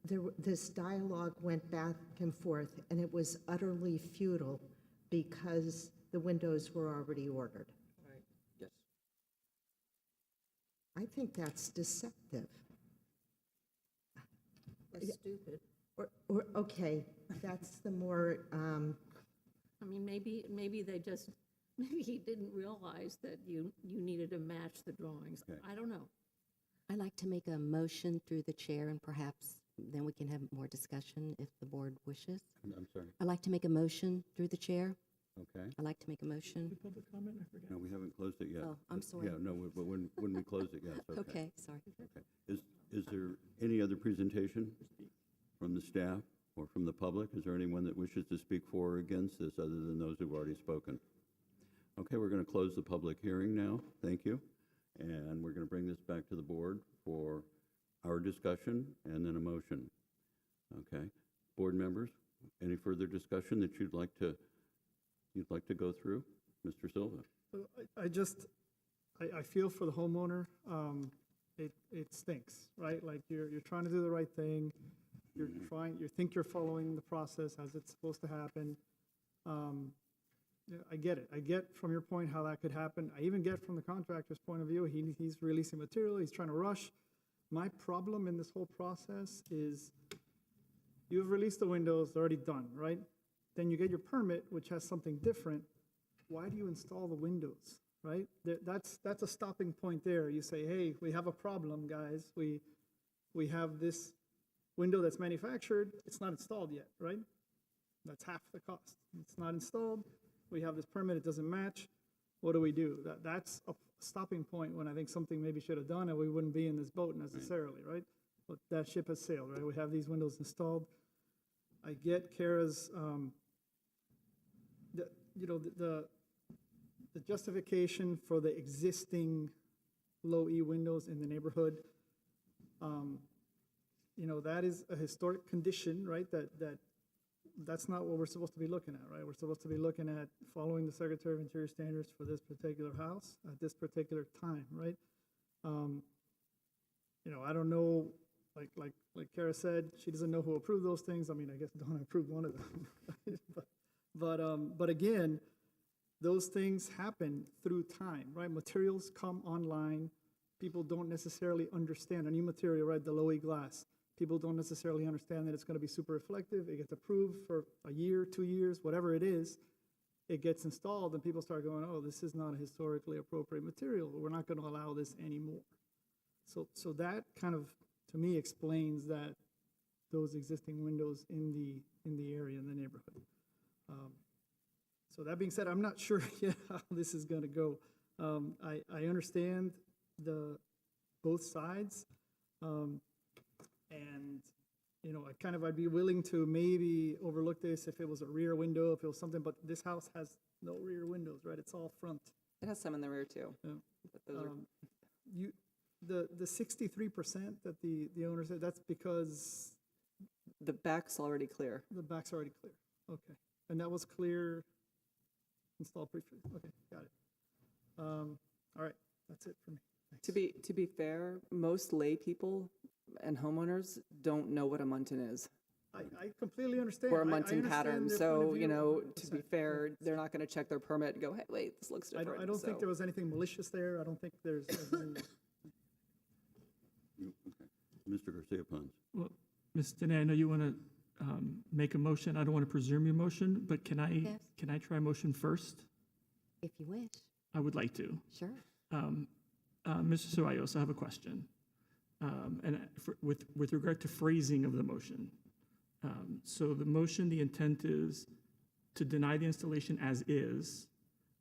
this dialogue went back and forth, and it was utterly futile because the windows were already ordered. Right. Yes. I think that's deceptive. That's stupid. Or okay, that's the more, I mean, maybe he didn't realize that you needed to match the drawings. Okay. I don't know. I'd like to make a motion through the chair, and perhaps then we can have more discussion if the board wishes. I'm sorry. I'd like to make a motion through the chair. Okay. I'd like to make a motion. Public comment, I forgot. No, we haven't closed it yet. Oh, I'm sorry. Yeah, no, but when we close it, yes, okay. Okay, sorry. Okay. Is there any other presentation from the staff or from the public? Is there anyone that wishes to speak for or against this other than those who've already spoken? Okay, we're going to close the public hearing now. Thank you. And we're going to bring this back to the board for our discussion and then a motion. Okay. Board members, any further discussion that you'd like to go through? Mr. Silva? I feel for the homeowner. It stinks, right? Like you're trying to do the right thing. You think you're following the process as it's supposed to happen. Yeah, I get it. I get from your point how that could happen. I even get from the contractor's point of view, he's releasing material, he's trying to rush. My problem in this whole process is you've released the windows, they're already done, right? Then you get your permit, which has something different. Why do you install the windows, right? That's a stopping point there. You say, hey, we have a problem, guys. We have this window that's manufactured. It's not installed yet, right? That's half the cost. It's not installed. We have this permit. It doesn't match. What do we do? That's a stopping point when I think something maybe should have done, and we wouldn't be in this boat necessarily, right? But that ship has sailed, right? We have these windows installed. I get Kara's, the justification for the existing low E windows in the neighborhood. You know, that is a historic condition, right? That's not what we're supposed to be looking at, right? We're supposed to be looking at following the Secretary of Interior standards for this particular house at this particular time, right? You know, I don't know, like Kara said, she doesn't know who approved those things. I mean, I guess Donna approved one of them. But again, those things happen through time, right? Materials come online. People don't necessarily understand a new material, right? The low E glass. People don't necessarily understand that it's going to be super reflective. It gets approved for a year, 2 years, whatever it is. It gets installed, and people start going, "Oh, this is not a historically appropriate material. We're not going to allow this anymore." So that kind of, to me, explains that those existing windows in the area, in the neighborhood. So that being said, I'm not sure yet how this is going to go. I understand both sides, and you know, I'd be willing to maybe overlook this if it was a rear window, if it was something. But this house has no rear windows, right? It's all front. It has some in the rear too. Yeah. But those The 63% that the owner said, that's because the back's already clear. the back's already clear. Okay, and that was clear, installed okay, got it. All right, that's it for me. Thanks. To be fair, most lay people and homeowners don't know what a muntin is I completely understand. or a I muntin understand pattern. their point So, of you view, know, to be 100%. fair, they're not going to check their permit and go, "Hey, wait, this looks different." I don't think So- there was anything malicious there. I don't think there's any. Okay. Mr. Garcia Pons. Well, Ms. Dene, I know you want to make a motion. I don't want to presume your motion, but can Yes. I try a motion first? If you wish, I would like to. sure. Mr. Ceballos, I have a question. With regard to phrasing of the motion. So the motion, the intent is to deny the installation as is,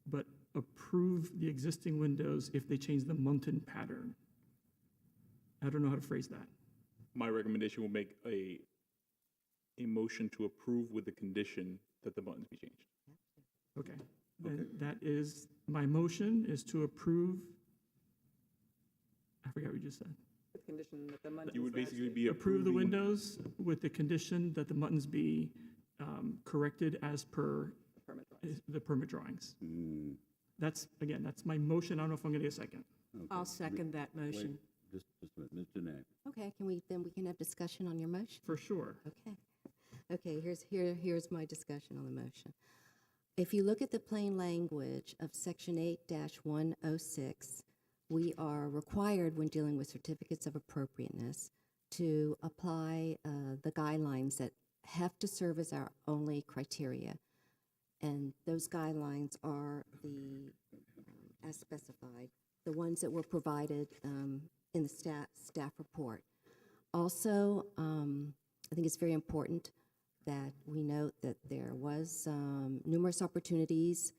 but approve the existing windows if they change the muntin pattern. I don't know how to phrase that. My recommendation will make a motion to approve with the condition that the buttons be changed. Okay. Then that is, my motion is to approve, I forgot what you just said. The condition that the muntins You would match basically the- be Approve the approving. windows with the condition that the muttons be corrected as per permit drawings. the permit drawings. Mm, That's my motion. I don't know if I'm going to get a second. okay. I'll second that Wait, motion. just a minute. Ms. Dene. Okay, we can have discussion on your motion? For sure. Okay. Okay, here's my discussion on the motion. If you look at the plain language of Section 8-106, we are required, when dealing with certificates of appropriateness, to apply the guidelines that have to serve as our only criteria. And those guidelines are as specified, the ones that were provided in the staff report. Also, I think it's very important that we note that there was numerous opportunities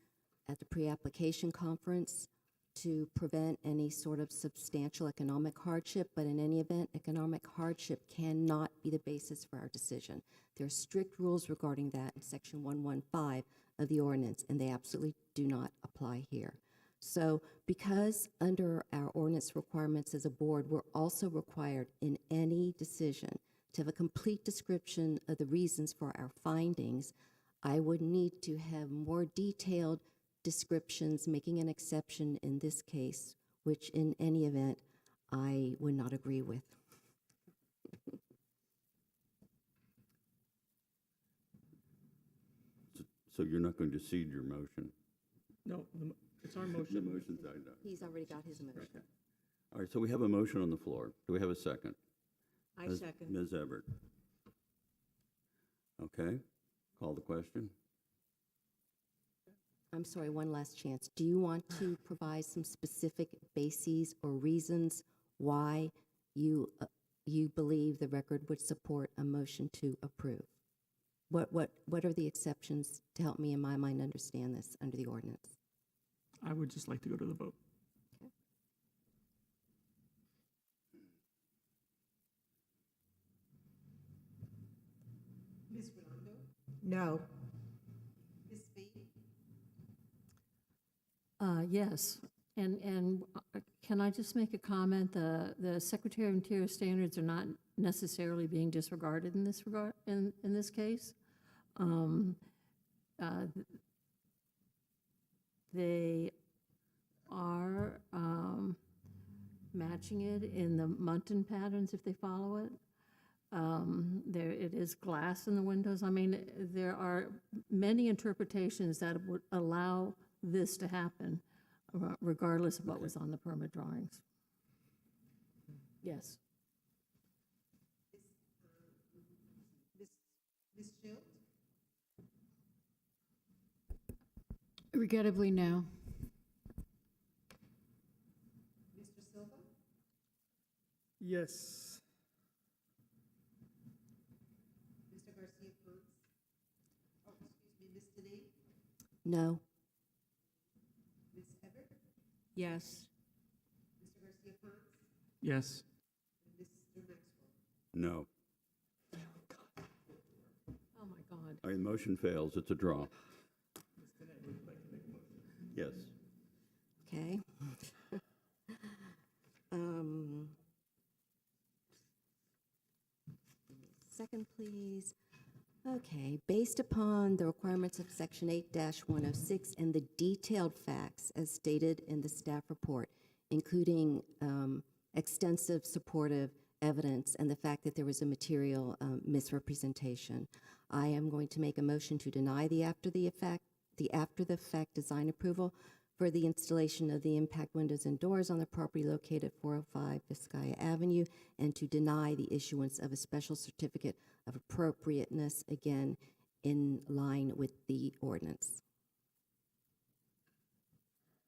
at the pre-application conference to prevent any sort of substantial economic hardship, but in any event, economic hardship cannot be the basis for our decision. There are strict rules regarding that in Section 115 of the ordinance, and they absolutely do not apply here. So because under our ordinance requirements as a board, we're also required in any decision to have a complete description of the reasons for our findings, I would need to have more detailed descriptions, making an exception in this case, which in any event, I would not agree with. So you're not going to cede your motion? No, it's our The motion. motion's I know. He's already got his motion. All right, so we have a motion on the floor. Do we have a second? I Ms. second. Ms. Everett. Okay, call the question. I'm sorry, one last chance. Do you want to provide some specific bases or reasons why you believe the record would support a motion to approve? What are the exceptions to help me in my mind understand this under the ordinance? I would just like to go to the vote. No. Yes, And can I just make a comment? The Secretary of Interior standards are not necessarily being disregarded in this regard, in this case. They are matching it in the Munton patterns if they follow it. There, it is glass in the windows. I mean, there are many interpretations that would allow this to happen, regardless of what was on the permit drawings. Yes. Ms. Shields? Regrettably, no. Mr. Silva? Yes. Mr. Garcia Ponce? Oh, excuse me, Ms. Deney? No. Ms. Everett? Yes. Mr. Garcia Ponce? Yes. And Mr. Maxwell? No. Oh, my God. All right, the motion fails. It's a draw. Yes. Okay. Second, please. Okay, based upon the requirements of Section 8-106 and the detailed facts as stated in the staff report, including extensive supportive evidence and the fact that there was a material misrepresentation, I am going to make a motion to deny the after-the-fact design approval for the installation of the impact windows and doors on the property located at 405 Vizcaya Avenue, and to deny the issuance of a special certificate of appropriateness, again, in line with the ordinance.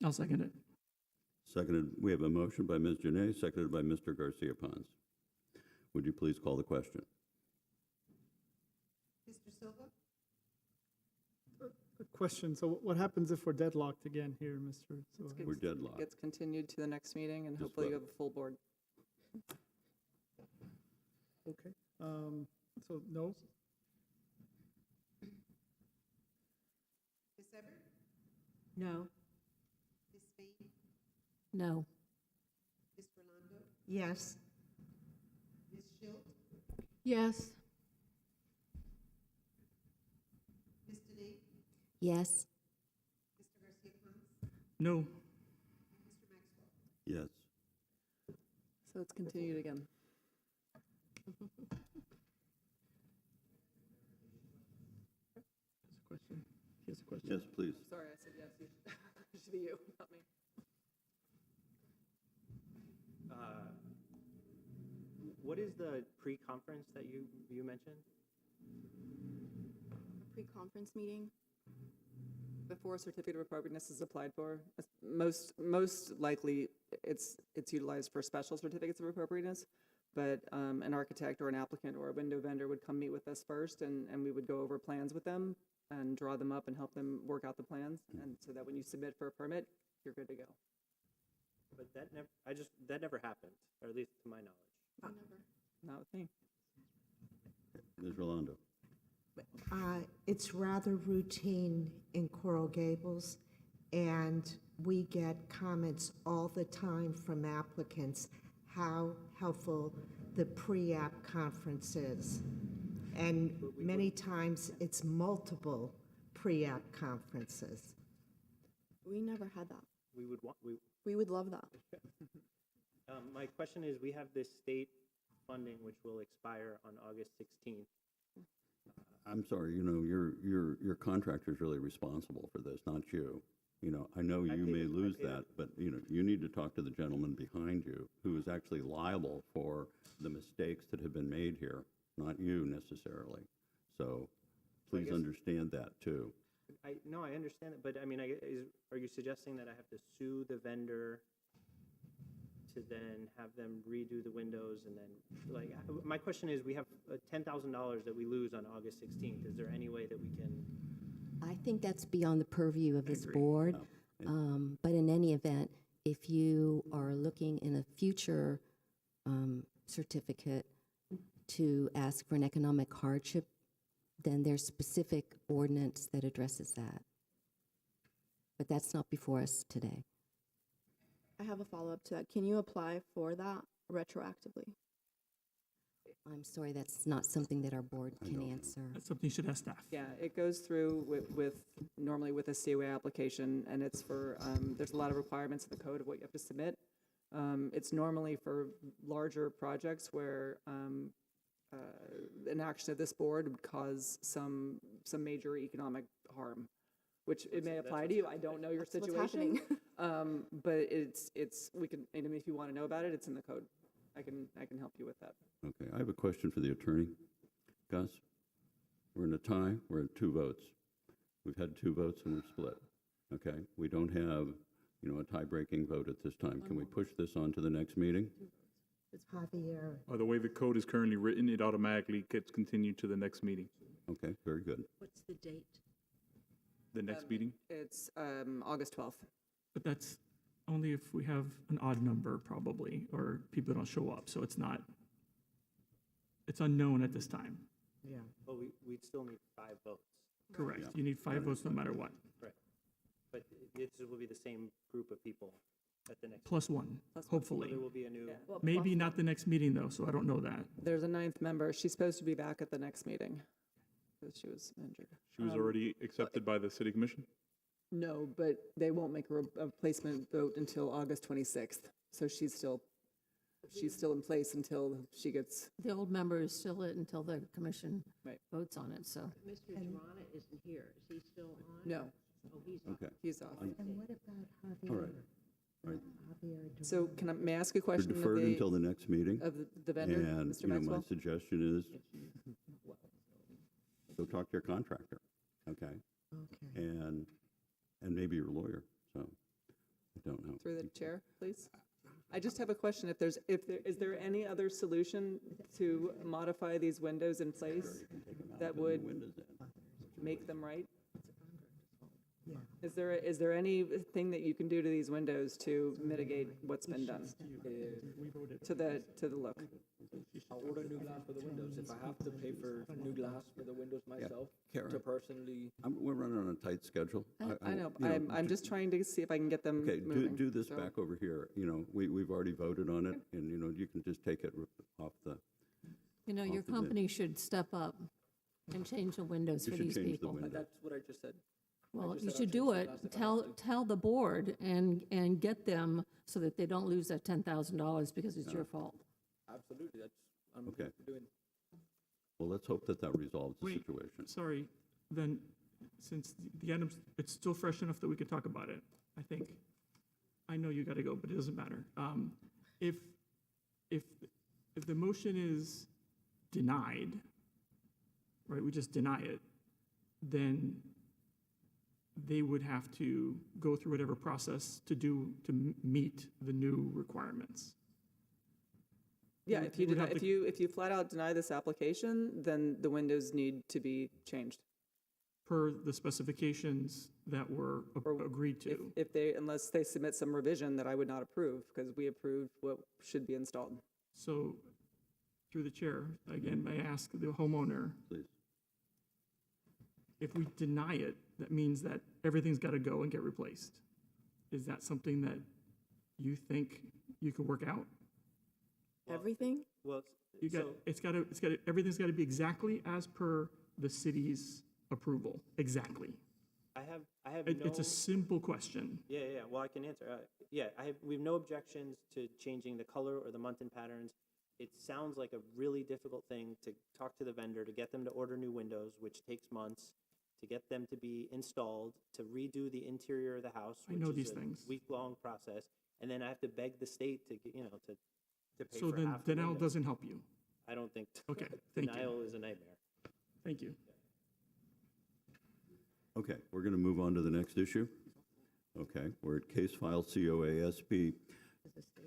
I'll second it. Seconded, we have a motion by Ms. Janay, seconded by Mr. Garcia Ponce. Would you please call the question? Mr. Silva? Good question. So what happens if we're deadlocked again here, Mr. Silva? We're deadlocked. Gets continued to the next meeting, and Just hopefully you vote. have a full board. Okay. So no? Ms. Everett? No. Ms. Spain? No. Ms. Rolando? Yes. Ms. Shields? Yes. Ms. Deney? Yes? Mr. Garcia Ponce? No. Mr. Maxwell? Yes. So it's continued again. Question. He has a question. Yes, please. Sorry, I said yes. It should be you, not me. What is the pre-conference that you mentioned? A pre-conference meeting? Before a certificate of appropriateness is applied for, most likely it's utilized for special certificates of appropriateness, but an architect or an applicant or a window vendor would come meet with us first, and we would go over plans with them and draw them up and help them work out the plans, and so that when you submit for a permit, you're good to go. But that never happened, or at least to my knowledge. Not with me. Ms. Rolando? It's rather routine in Coral Gables, and we get comments all the time from applicants how helpful the pre-app conference is. And many times it's multiple pre-app conferences. We never had that. We would love that. My question is, we have this state funding which will expire on August 16th. I'm sorry, your contractor's really responsible for this, not you. I know you may lose that, but, you need to talk to the gentleman behind you who is actually liable for the mistakes that have been made here, not you necessarily. So please understand that, too. No, I understand it, but I mean, are you suggesting that I have to sue the vendor to then have them redo the windows and then, my question is, we have $10,000 that we lose on August 16th. Is there any way that we can? I think that's beyond the purview of this board. But in any event, if you are looking in a future certificate to ask for an economic hardship, then there's specific ordinance that addresses that. But that's not before us today. have a follow-up to that. Can you apply for that retroactively? I'm sorry, that's not something that our board can answer. That's something you should ask staff. Yeah, it goes through normally with a COA application, and it's for, there's a lot of requirements in the code of what you have to submit. It's normally for larger projects where an action of this board would cause some major economic harm, which it may apply to you. I don't know your That's what's situation. happening. But we can, and if you want to know about it, it's in the code. I can help you with that. Okay, I have a question for the attorney. Gus, we're in a tie, we're at 2 votes. We've had 2 votes and we're split. Okay, we don't have, a tie-breaking vote at this time. Can we push this on to the next meeting? Javier, The way the code is currently written, it automatically gets continued to the next meeting. Okay, very good. What's the date? The next meeting? It's August 12th. But that's only if we have an odd number, probably, or people don't show up. So it's unknown at this time. yeah. But we'd still need 5 votes. Correct. Yeah. You need 5 votes no matter what. Right. But this will be the same group of people at the next. Plus 1, Plus one. So hopefully. there will be a new. Well, Maybe plus not the next meeting, though, so I don't know that. There's a 9th member. She's supposed to be back at the next meeting because she was injured. She was already accepted by the city commission? No, but they won't make a replacement vote until August 26th. So she's still in place until she gets, The old member is still it until the commission Right. votes on it, so. Mr. Girana isn't here. Is he still on? no, Oh, he's off. Okay, he's off. And what about Javier? all right. All right. Javier So may I ask a We're question deferred until the next meeting. of the vendor, And, Mr. my Maxwell? suggestion is, go talk to your contractor, okay? Okay. And maybe your lawyer, so, I don't know. Through the chair, please. I just have a question. Is there any other solution to modify these windows in place that would make them right? Yeah. Is there anything that you can do to these windows to mitigate what's been done to the look? I'll order new glass for the windows. If I have to pay for new glass for the windows myself, Karen. to personally, We're running on a tight schedule. I know. I'm just trying to see if I can get them Okay, moving. do this So- back over here. We've already voted on it, and, you can just take it off the, Your Off the bid. company should step up and change the windows You for should these change the people. window. that's what I just said. Well, just you said I'll should do change it. the glass if I have Tell the board and get them so that they don't lose that $10,000 because it's your fault. Absolutely, that's, I'm Okay. doing. well, let's hope that resolves the Wait. situation. Sorry, then, since the items, it's still fresh enough that we could talk about it, I think. I know you gotta go, but it doesn't matter. If the motion is denied, right, we just deny it, then they would have to go through whatever process to meet the new requirements. Yeah, They would have to- if you flat out deny this application, then the windows need to be changed. Per the specifications that were agreed to. Unless they submit some revision that I would not approve, because we approved what should be installed. So, through the chair, again, may I ask the homeowner, Please. if we deny it, that means that everything's got to go and get replaced. Is that something that you think you could work out? Everything? Well, You got, everything's got to be exactly as per the city's approval, exactly. I have It's no. a simple question. Yeah, well, I can answer. We have no objections to changing the color or the muntin patterns. It sounds like a really difficult thing to talk to the vendor, to get them to order new windows, which takes months, to get them to be installed, to redo the interior of the house, I which know is these a things. week-long process, and then I have to beg the state to, to pay So for then half the denial window. doesn't help you. I don't think. Okay, thank you. Denial is a nightmare. Thank you. Okay, we're going to move on to the next issue. Okay, we're at case file COASP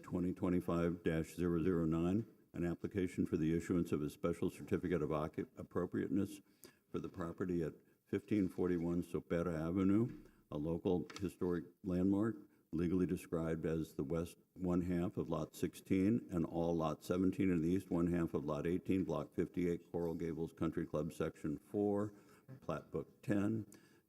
2025-009, an application for the issuance of a special certificate of appropriateness for the property at 1541 Sopera Avenue, a local historic landmark legally described as the west one-half of Lot 16 and all Lot 17 and the east one-half of Lot 18, Block 58, Coral Gables Country Club, Section 4, Plat Book 10,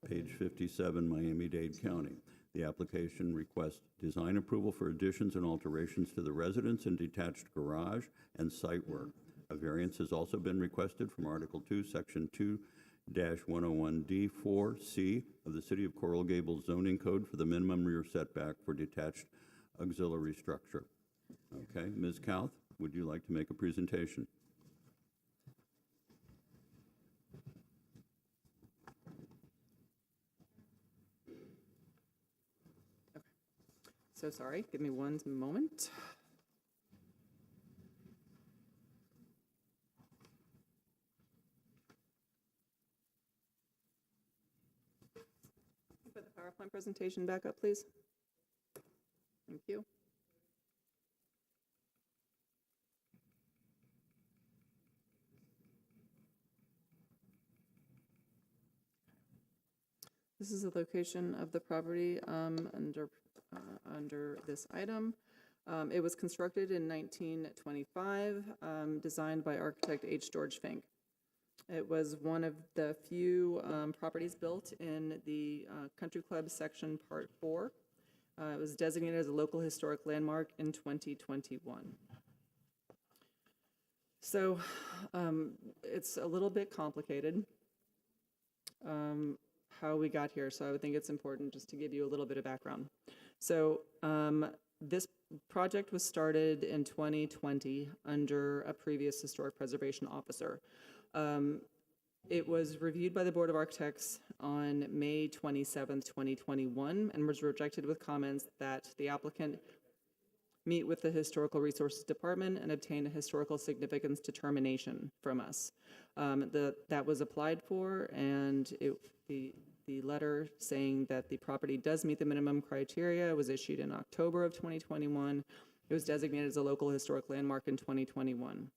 page 57, Miami-Dade County. The application requests design approval for additions and alterations to the residence and detached garage and site work. A variance has also been requested from Article 2, Section 2-101D4C of the City of Coral Gables zoning code for the minimum rear setback for detached auxiliary structure. Okay, Ms. Kauth, would you like to make a presentation? So sorry, give me one moment. Put the PowerPoint presentation back up, please. Thank you. This is the location of the property under this item. It was constructed in 1925, designed by architect H. George Fink. It was one of the few properties built in the Country Club Section Part 4. It was designated as a local historic landmark in 2021. So it's a little bit complicated how we got here, so I would think it's important just to give you a little bit of background. So this project was started in 2020 under a previous historic preservation officer. It was reviewed by the Board of Architects on May 27th, 2021, and was rejected with comments that the applicant meet with the Historical Resources Department and obtain a historical significance determination from us. That was applied for, and the letter saying that the property does meet the minimum criteria was issued in October of 2021. It was designated as a local historic landmark in 2021.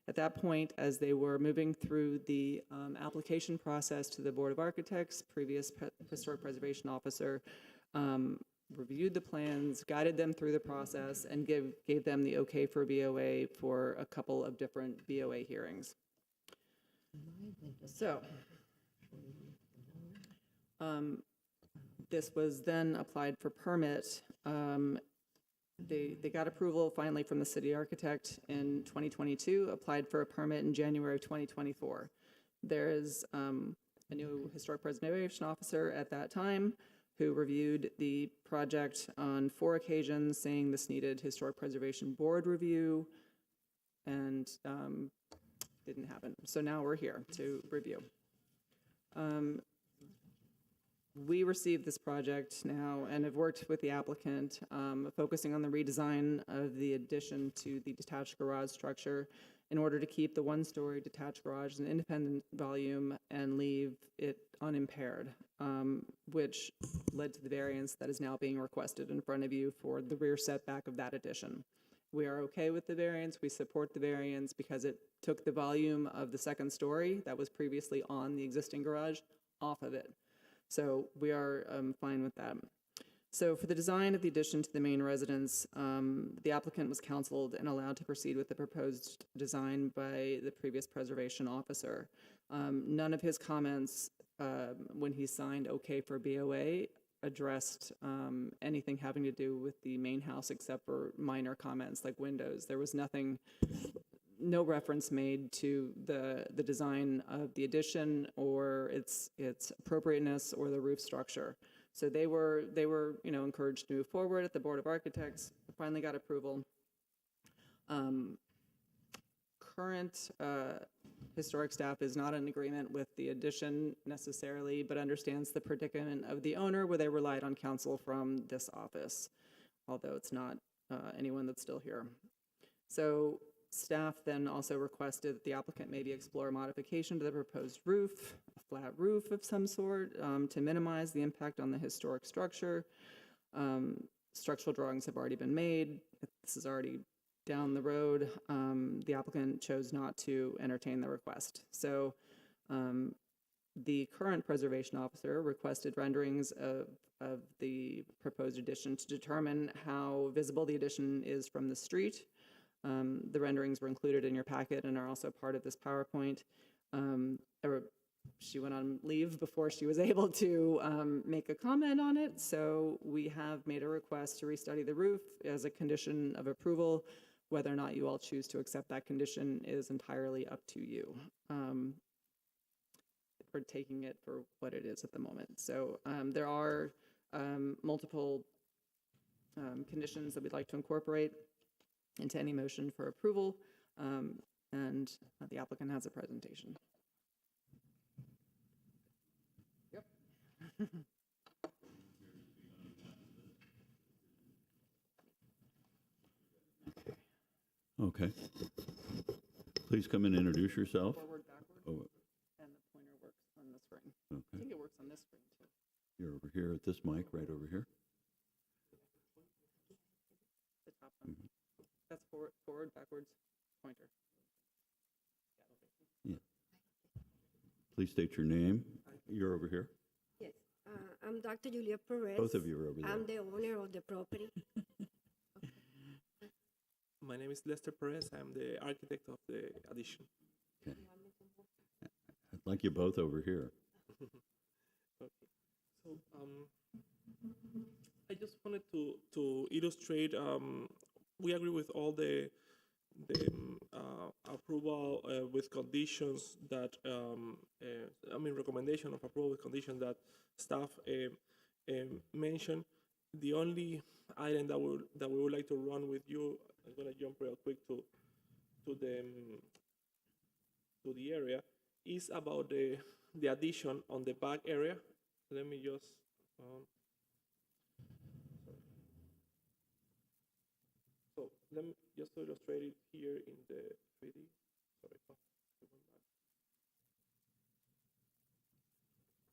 At that point, as they were moving through the application process to the Board of Architects, previous historic preservation officer reviewed the plans, guided them through the process, and gave them the okay for BOA for a couple of different BOA hearings. So this was then applied for permit. They got approval finally from the city architect in 2022, applied for a permit in January of 2024. There is a new historic preservation officer at that time who reviewed the project on 4 occasions, saying this needed historic preservation board review, and didn't happen. So now we're here to review. We received this project now and have worked with the applicant, focusing on the redesign of the addition to the detached garage structure in order to keep the 1-story detached garage an independent volume and leave it unimpaired, which led to the variance that is now being requested in front of you for the rear setback of that addition. We are okay with the variance. We support the variance because it took the volume of the 2nd story that was previously on the existing garage off of it. So we are fine with that. So for the design of the addition to the main residence, the applicant was counseled and allowed to proceed with the proposed design by the previous preservation officer. None of his comments when he signed okay for BOA addressed anything having to do with the main house except for minor comments like windows. There was no reference made to the design of the addition or its appropriateness or the roof structure. So they were encouraged to move forward at the Board of Architects. Finally got approval. Current historic staff is not in agreement with the addition necessarily, but understands the predicament of the owner where they relied on counsel from this office, although it's not anyone that's still here. So staff then also requested that the applicant maybe explore a modification to the proposed roof, a flat roof of some sort, to minimize the impact on the historic structure. Structural drawings have already been made. This is already down the road. The applicant chose not to entertain the request. So the current preservation officer requested renderings of the proposed addition to determine how visible the addition is from the street. The renderings were included in your packet and are also part of this PowerPoint. A she went on leave before she was able to make a comment on it. So we have made a request to restudy the roof as a condition of approval. Whether or not you all choose to accept that condition is entirely up to you. We're taking it for what it is at the moment. So there are multiple conditions that we'd like to incorporate into any motion for approval, and the applicant has a presentation. Yep. Okay. Please come and introduce yourself. Forward, backward, Oh, and the pointer works on the screen. I okay. think it works on this screen too. You're over here at this mic, right over here. The top one. That's forward, backwards, pointer. Yeah. Please state your name. You're over here. Yes, I'm Dr. Julia Perez. Both of you are over there. I'm the owner of the property. My name is Lester Perez. I'm the architect of the addition. Okay. I'd like you both over here. Okay. So I just wanted to illustrate. We agree with all the approval with conditions that recommendation of approval with conditions that staff mentioned. The only item that we would like to run with you, I'm gonna jump real quick to the area, is about the addition on the back area. Let me just so let me just illustrate it here in the 3D. Sorry, we went back.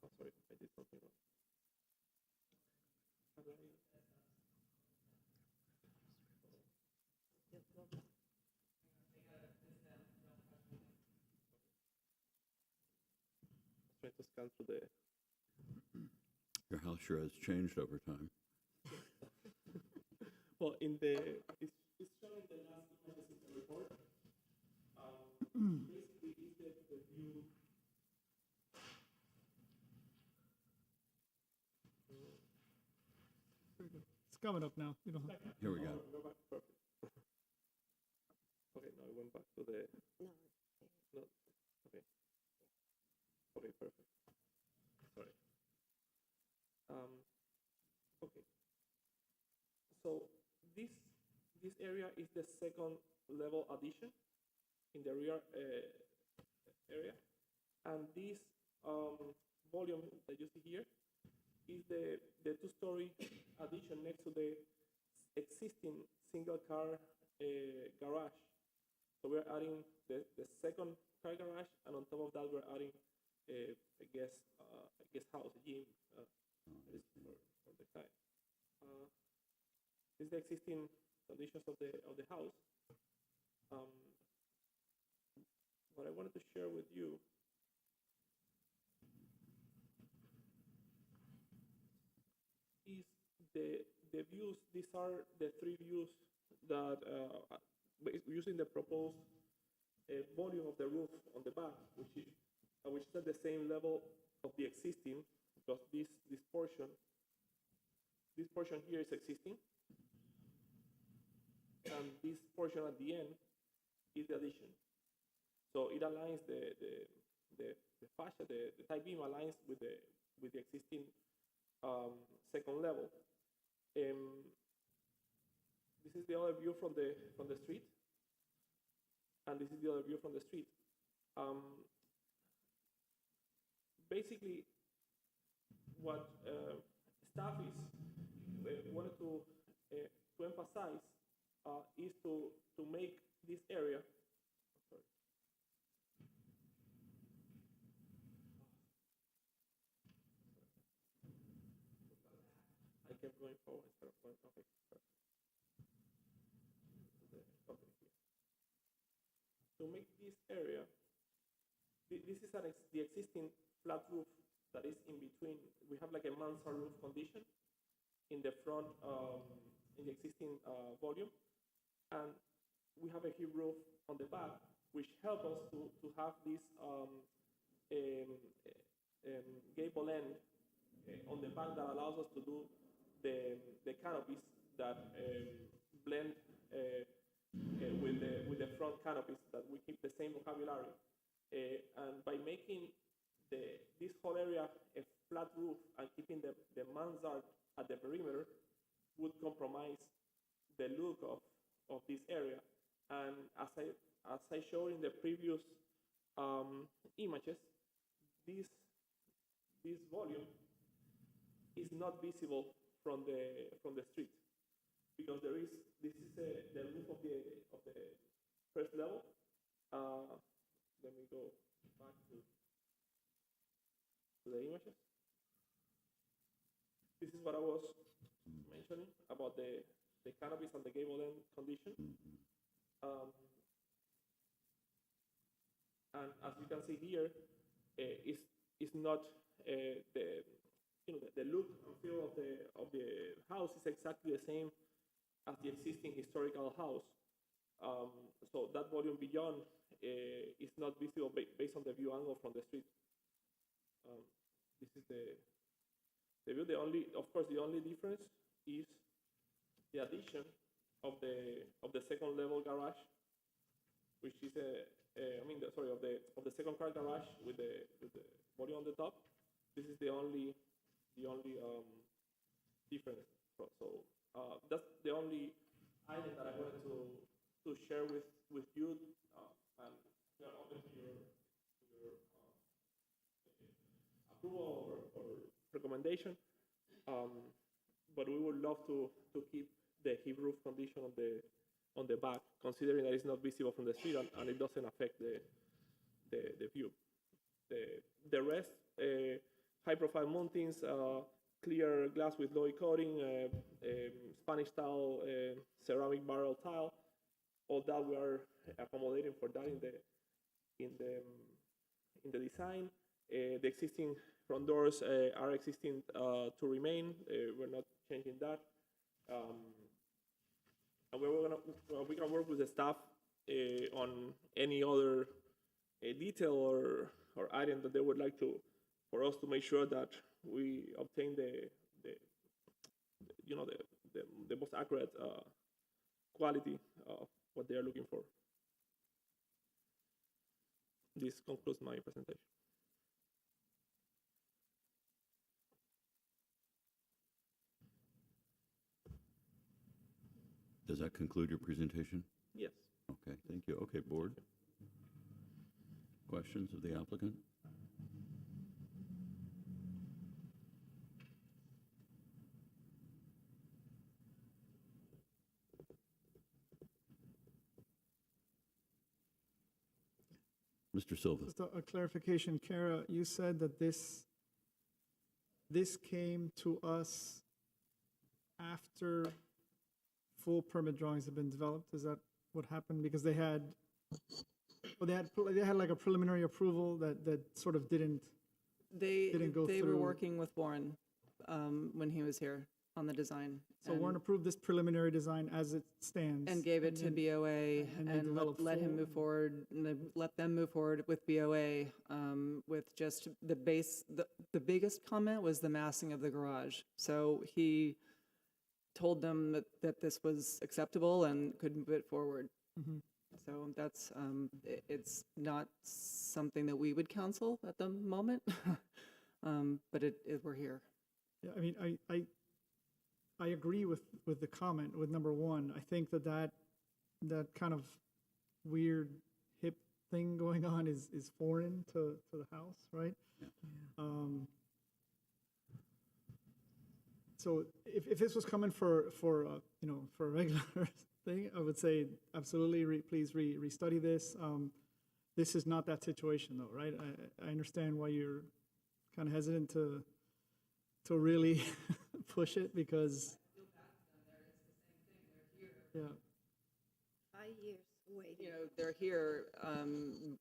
Oh, sorry, I did something wrong. Trying to scan through the. Your house sure has changed over time. Well, in the it's shown in the last images in the report. Basically, is the view. It's coming up now. You don't have Here we go. Go back. Perfect. Okay, now we went back to the. No. Okay. Okay, perfect. Sorry. Okay. So this area is the second level addition in the rear area, and this volume that you see here is the two-story addition next to the existing single-car garage. So we're adding the second car garage, and on top of that, we're adding a guest house, a gym, for the client. This is the existing conditions of the house. What I wanted to share with you is the views. These are the three views that using the proposed volume of the roof on the back, which is at the same level of the existing, because this portion here is existing, and this portion at the end is the addition. So it aligns the fascia, the tie beam aligns with the existing second level. This is the other view from the street, and this is the other view from the street. Basically, what staff is wanted to emphasize is to make this area. Sorry. I kept going forward instead of going. Okay, perfect. To make this area, this is the existing flat roof that is in between. We have like a mansard roof condition in the front, in the existing volume, and we have a heel roof on the back, which help us to have this gable end on the back that allows us to do the canopies that blend with the front canopies, that we keep the same vocabulary. And by making this whole area a flat roof and keeping the mansard at the perimeter would compromise the look of this area. And as I showed in the previous images, this volume is not visible from the street, because this is the roof of the first level. Let me go back to the images. This is what I was mentioning about the canopies and the gable end condition. And as you can see here, is not the look and feel of the house is exactly the same as the existing historical house. So that volume beyond is not visible based on the view angle from the street. This is the view. Of course, the only difference is the addition of the second level garage, which is of the second car garage with the volume on the top. This is the only difference. So that's the only item that I wanted to share with you, and we are open to your approval or recommendation. But we would love to keep the hip roof condition on the back, considering that it's not visible from the street and it doesn't affect the view. The rest, high profile mountings, clear glass with low coating, Spanish style ceramic barrel tile, all that we are accommodating for that in the design. The existing front doors are existing to remain. We're not changing that. And we can work with the staff on any other detail or item that they would like for us to make sure that we obtain the most accurate quality of what they are looking for. This concludes my presentation. Does that conclude your presentation? Yes. Okay, thank you. Okay, board. Questions of the applicant? Mr. Silva. Just a clarification, Kara, you said that this came to us after full permit drawings have been developed? Is that what happened? Because they had like a preliminary approval that sort of didn't go through. They were working with Warren when he was here on the design. So Warren approved this preliminary desigine as it stands. And gave it to BOA and let him move forward, let them move forward with BOA with just the base. The biggest comment was the massing of the garage. So he told them that this was acceptable and could move it forward. Mm-hmm. So that's, it's not something that we would counsel at the moment, but we're here. Yeah, I mean, I agree with the comment with number one. I think that kind of weird hip thing going on is foreign to the house, right? Yeah. So if this was coming for a regular thing, I would say absolutely please restudy this. This is not that situation though, right? I understand why you're kind of hesitant to really push it because yeah. 5 years waiting. They're here.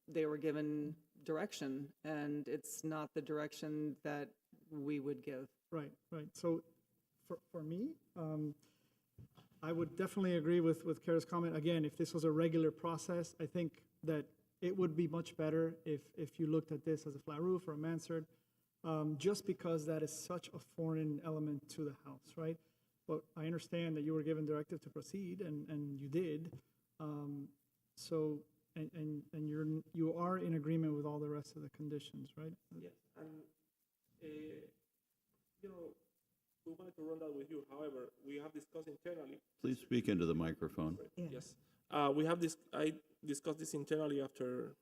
They were given direction, and it's not the direction that we would give. Right. So for me, I would definitely agree with Kara's comment. Again, if this was a regular process, I think that it would be much better if you looked at this as a flat roof or a mansard, just because that is such a foreign element to the house, right? But I understand that you were given directive to proceed, and you did. So, and you are in agreement with all the rest of the conditions, right? Yes, and, you know, we wanted to run that with you. However, we have discussed internally. Please speak into the microphone. Yes. I discussed this internally after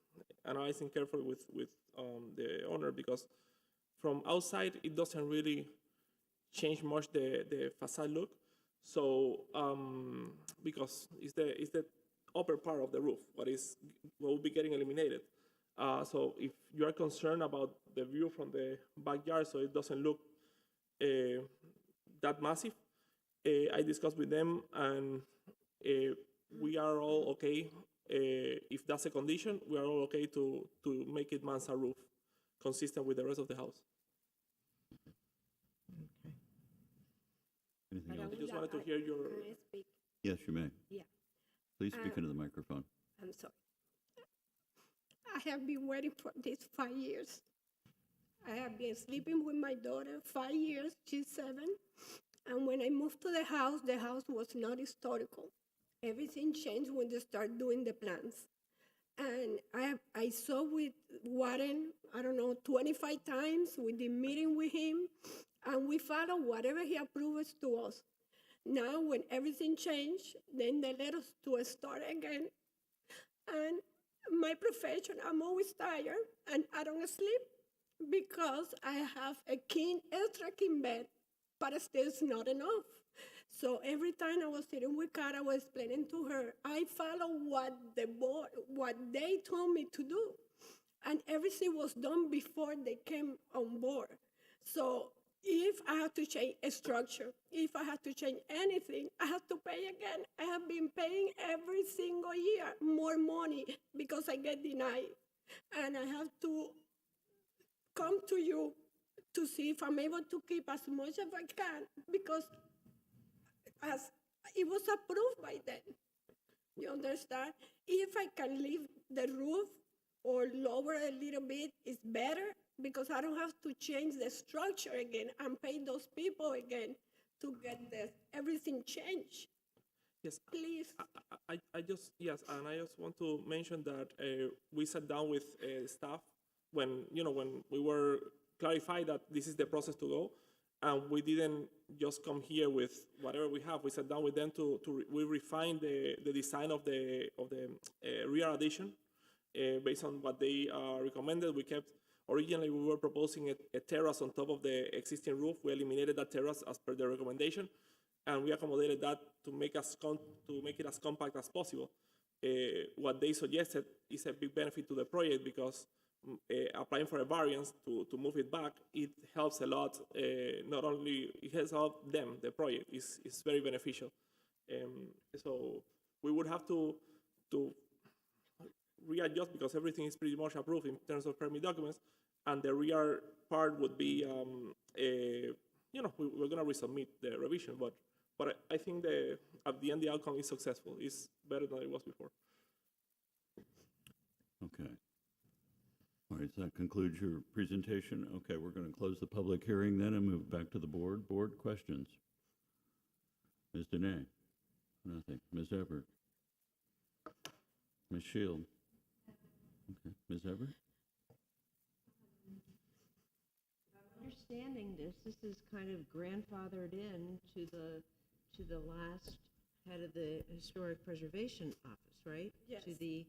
analyzing carefully with the owner, because from outside, it doesn't really change much the facade look. So, because it's the upper part of the roof, what will be getting eliminated. So if you are concerned about the view from the backyard, so it doesn't look that massive, I discussed with them, and we are all okay. If that's a condition, we are all okay to make it mansard roof, consistent with the rest of the house. Anything else? I just wanted to hear your. Can I speak? Yes, you may. Yeah. Please speak into the microphone. I'm sorry. I have been waiting for this 5 years. I have been sleeping with my daughter 5 years. She's 7. And when I moved to the house was not historical. Everything changed when they started doing the plans. And I saw with Warren, I don't know, 25 times. We did meeting with him, and we follow whatever he approves to us. Now, when everything changed, then they let us to start again. And my profession, I'm always tired, and I don't sleep because I have a extra king bed, but still it's not enough. So every time I was sitting with Cara, I was explaining to her, I follow what they told me to do. And everything was done before they came on board. So if I have to change a structure, if I have to change anything, I have to pay again. I have been paying every single year more money because I get denied. And I have to come to you to see if I'm able to keep as much as I can, because as it was approved by them. You understand? If I can leave the roof or lower a little bit, it's better, because I don't have to change the structure again and pay those people again to get everything changed. Yes. Please. I just want to mention that we sat down with staff when we were clarified that this is the process to go, and we didn't just come here with whatever we have. We sat down with them we refined the design of the rear addition based on what they recommended. We kept, originally we were proposing a terrace on top of the existing roof. We eliminated that terrace as per the recommendation, and we accommodated that to make it as compact as possible. What they suggested is a big benefit to the project, because applying for a variance to move it back, it helps a lot. Not only it helps out them, the project is very beneficial. So we would have to readjust, because everything is pretty much approved in terms of permit documents, and the rear part would be, we're going to resubmit the revision, but I think at the end the outcome is successful. It's better than it was before. Okay. All right, so that concludes your presentation. Okay, we're going to close the public hearing then and move back to the board. Board questions? Ms. Dene? Nothing. Ms. Everett? Ms. Shield? Okay. Ms. Everett? Understanding this is kind of grandfathered in to the last head of the Historic Preservation Office, right? Yes. To the,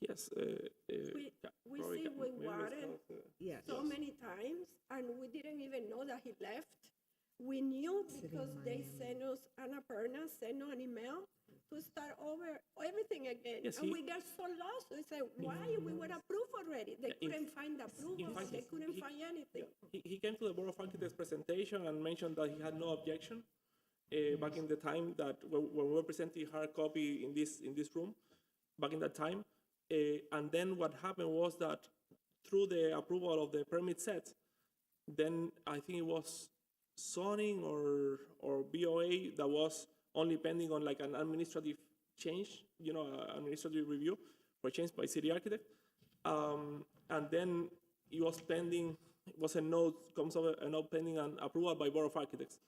Yes. We see with Warren yes. so many times, and we didn't even know that he left. We knew because they sent us, Annapurna sent us an email to start over everything again. Yes, and we got so lost. We said, why? We were approved already. They couldn't find approval. They couldn't find anything. He came to the Board of Architects presentation and mentioned that he had no objection back in the time that when we were presenting hard copy in this room, back in that time. And then what happened was that through the approval of the permit set, then I think it was zoning or BOA that was only pending on like an administrative change, administrative review for change by city architect. And then it was pending, it was a note, comes over a note pending and approval by Board of Architects.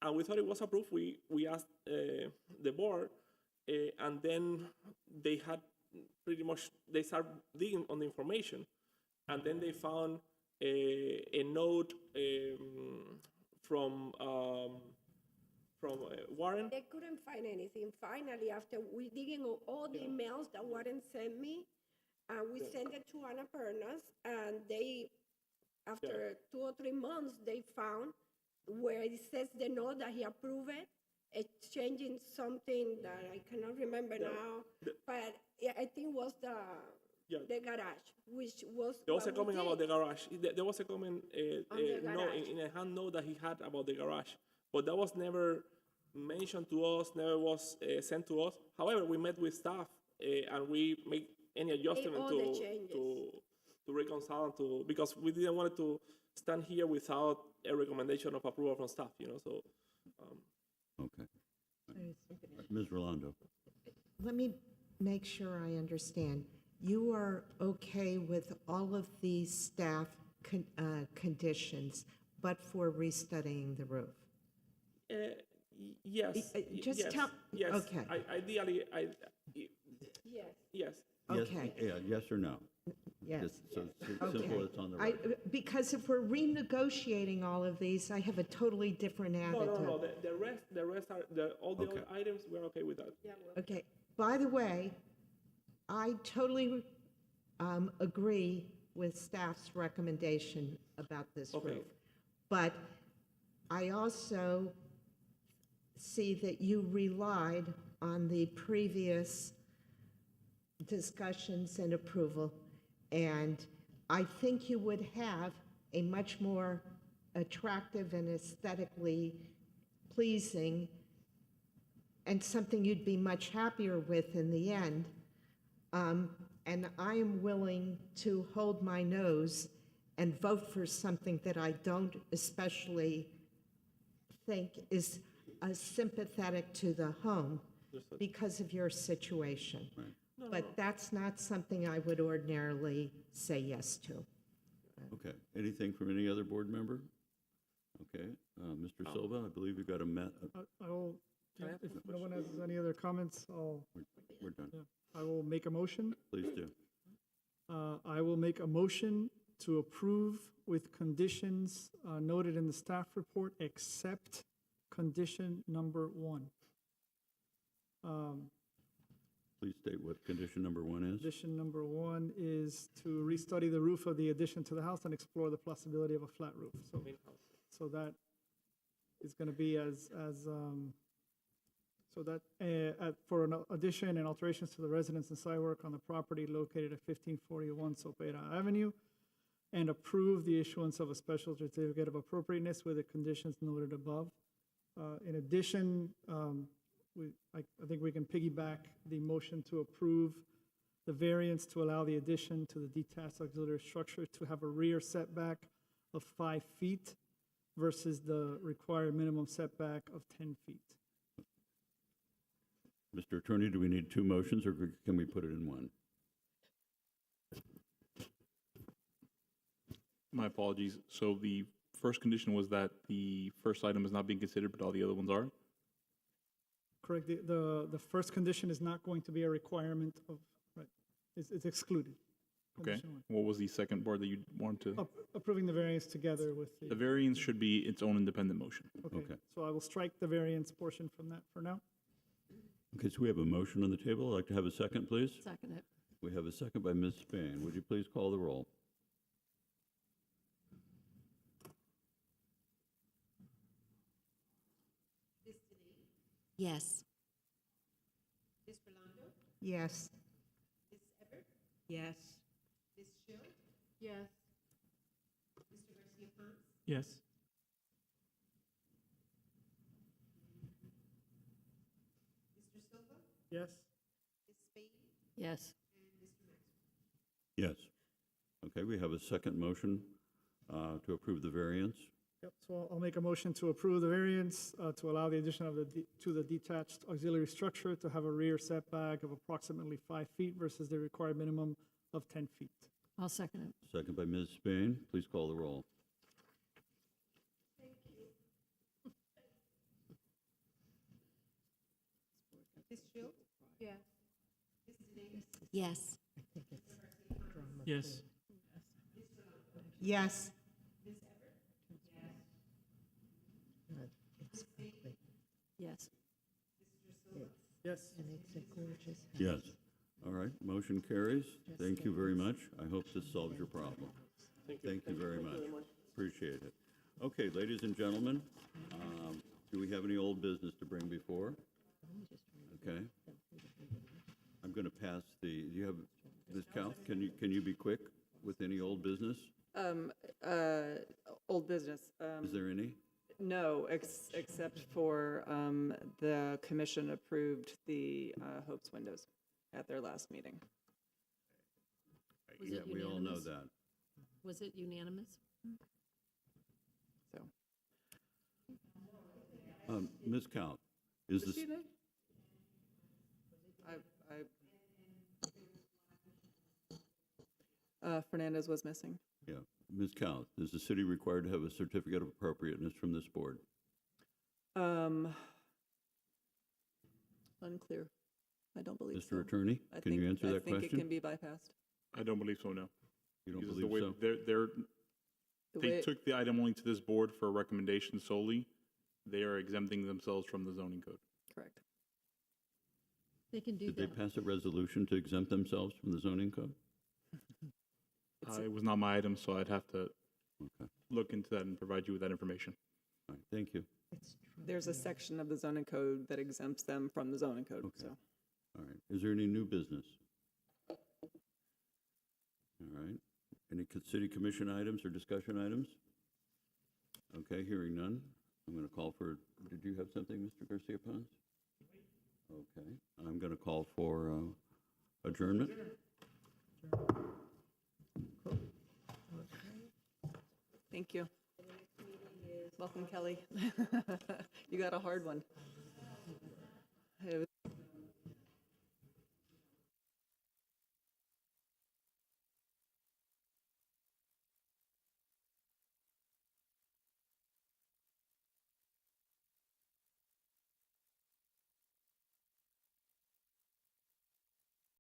And we thought it was approved. We asked the board, and then they had pretty much, they started digging on the information. And then they found a note from Warren. They couldn't find anything. Finally, after we digging on all the emails that Warren sent me, we sent it to Annapurna's, and they, after 2 or 3 months, they found where it says the note that he approved it, exchanging something that I cannot remember now, but I think was the garage, which was. There was a what we comment did. about the garage. There was a comment On the garage. in a hand note that he had about the garage, but that was never mentioned to us, never was sent to us. However, we met with staff and we make any adjustment all the changes. to reconcile and because we didn't want to stand here without a recommendation of approval from staff. So. Okay. Ms. Rolando. Let me make sure I understand. You are okay with all of these staff conditions, but for restudying the roof? Yes. Just yes, tell. Yes. Okay. Ideally, Yes. yes. Okay. Yes or no? Yes. Just so Okay. simple, it's on the record. Because if we're renegotiating all of these, I have a totally different attitude. No. The rest are all the other items. We're okay with that. Yeah. Okay. By the way, I totally agree with staff's recommendation about this roof. But I also see that you relied on the previous discussions and approval, and I think you would have a much more attractive and aesthetically pleasing and something you'd be much happier with in the end. And I am willing to hold my nose and vote for something that I don't especially think is sympathetic to the home because of your situation. Right. But that's not something I would ordinarily say yes to. Okay. Anything from any other board member? Okay. Mr. Silva, I believe you've got a I will, if no one has any other comments, we're done. I will make a motion. Please do. I will make a motion to approve with conditions noted in the staff report, except condition number 1. Please state what condition number 1 is. Condition number 1 is to restudy the roof of the addition to the house and explore the possibility of a flat roof. So that is going to be for an addition and alterations to the residence and site work on the property located at 1541 Sopera Avenue, and approve the issuance of a special certificate of appropriateness with the conditions noted above. In addition, I think we can piggyback the motion to approve the variance to allow the addition to the detached auxiliary structure to have a rear setback of 5 feet versus the required minimum setback of 10 feet. Mr. Attorney, do we need 2 motions or can we put it in one? My apologies. So the first condition was that the first item is not being considered, but all the other ones are? Correct. The first condition is not going to be a requirement of, right, it's excluded. Okay. Condition 1. What was the second part that you wanted to? Approving the variance together with The variance should be its own independent motion. Okay. So I will strike the variance portion from that for now. Okay, so we have a motion on the table. I'd like to have a second, please. Second it. We have a second by Ms. Spain. Would you please call the roll? Yes. Ms. Rolando? Yes. Ms. Everett? Yes. Ms. Schill? Yes. Mr. Garcia-Ponce? Yes. Mr. Silva? Yes. Ms. Spain? Yes. And Mr. Maxwell? Yes. Okay, we have a second motion to approve the variance. Yep, so I'll make a motion to approve the variance to allow the addition of to the detached auxiliary structure to have a rear setback of approximately 5 feet versus the required minimum of 10 feet. I'll second it. Second by Ms. Spain. Please call the roll. Ms. Shields? Yes. Yes. Yes. Yes. Yes. Yes. And it's a gorgeous house. Yes. All right, motion carries. Thank you very much. I hope this solves your problem. Thank you very much. Appreciate it. Okay, ladies and gentlemen, do we have any old business to bring before? Okay. I'm going to pass the, do you have, Ms. Cal, can you be quick with any old business? Old business. Is there any? No, except for the commission approved the Hope's windows at their last meeting. Was Yeah, it we all know unanimous? that. Was it unanimous? So, Ms. Cal, is this, Fernandez was missing. yeah, Ms. Cal, is the city required to have a certificate of appropriateness from this board? Unclear. I don't believe so. Mr. Attorney, can you answer that I think it question? can be bypassed. I don't believe so, no. You don't Because believe the so? way The they way- took the item only to this board for a recommendation solely. They are exempting themselves from the zoning code. Correct. They can do Did they that. pass a resolution to exempt themselves from the zoning code? It was not my item, so I'd have to Okay, look into that and provide you with that information. all right, thank you. There's a section of the zoning code that exempts them from the zoning code, Okay. so. All right, is there any new business? All right, any city commission items or discussion items? Okay, hearing none, I'm going to call for, did you have something, Mr. Garcia Pons? Okay, I'm going to call for adjournment. Thank you. Welcome, Kelly. You got a hard one.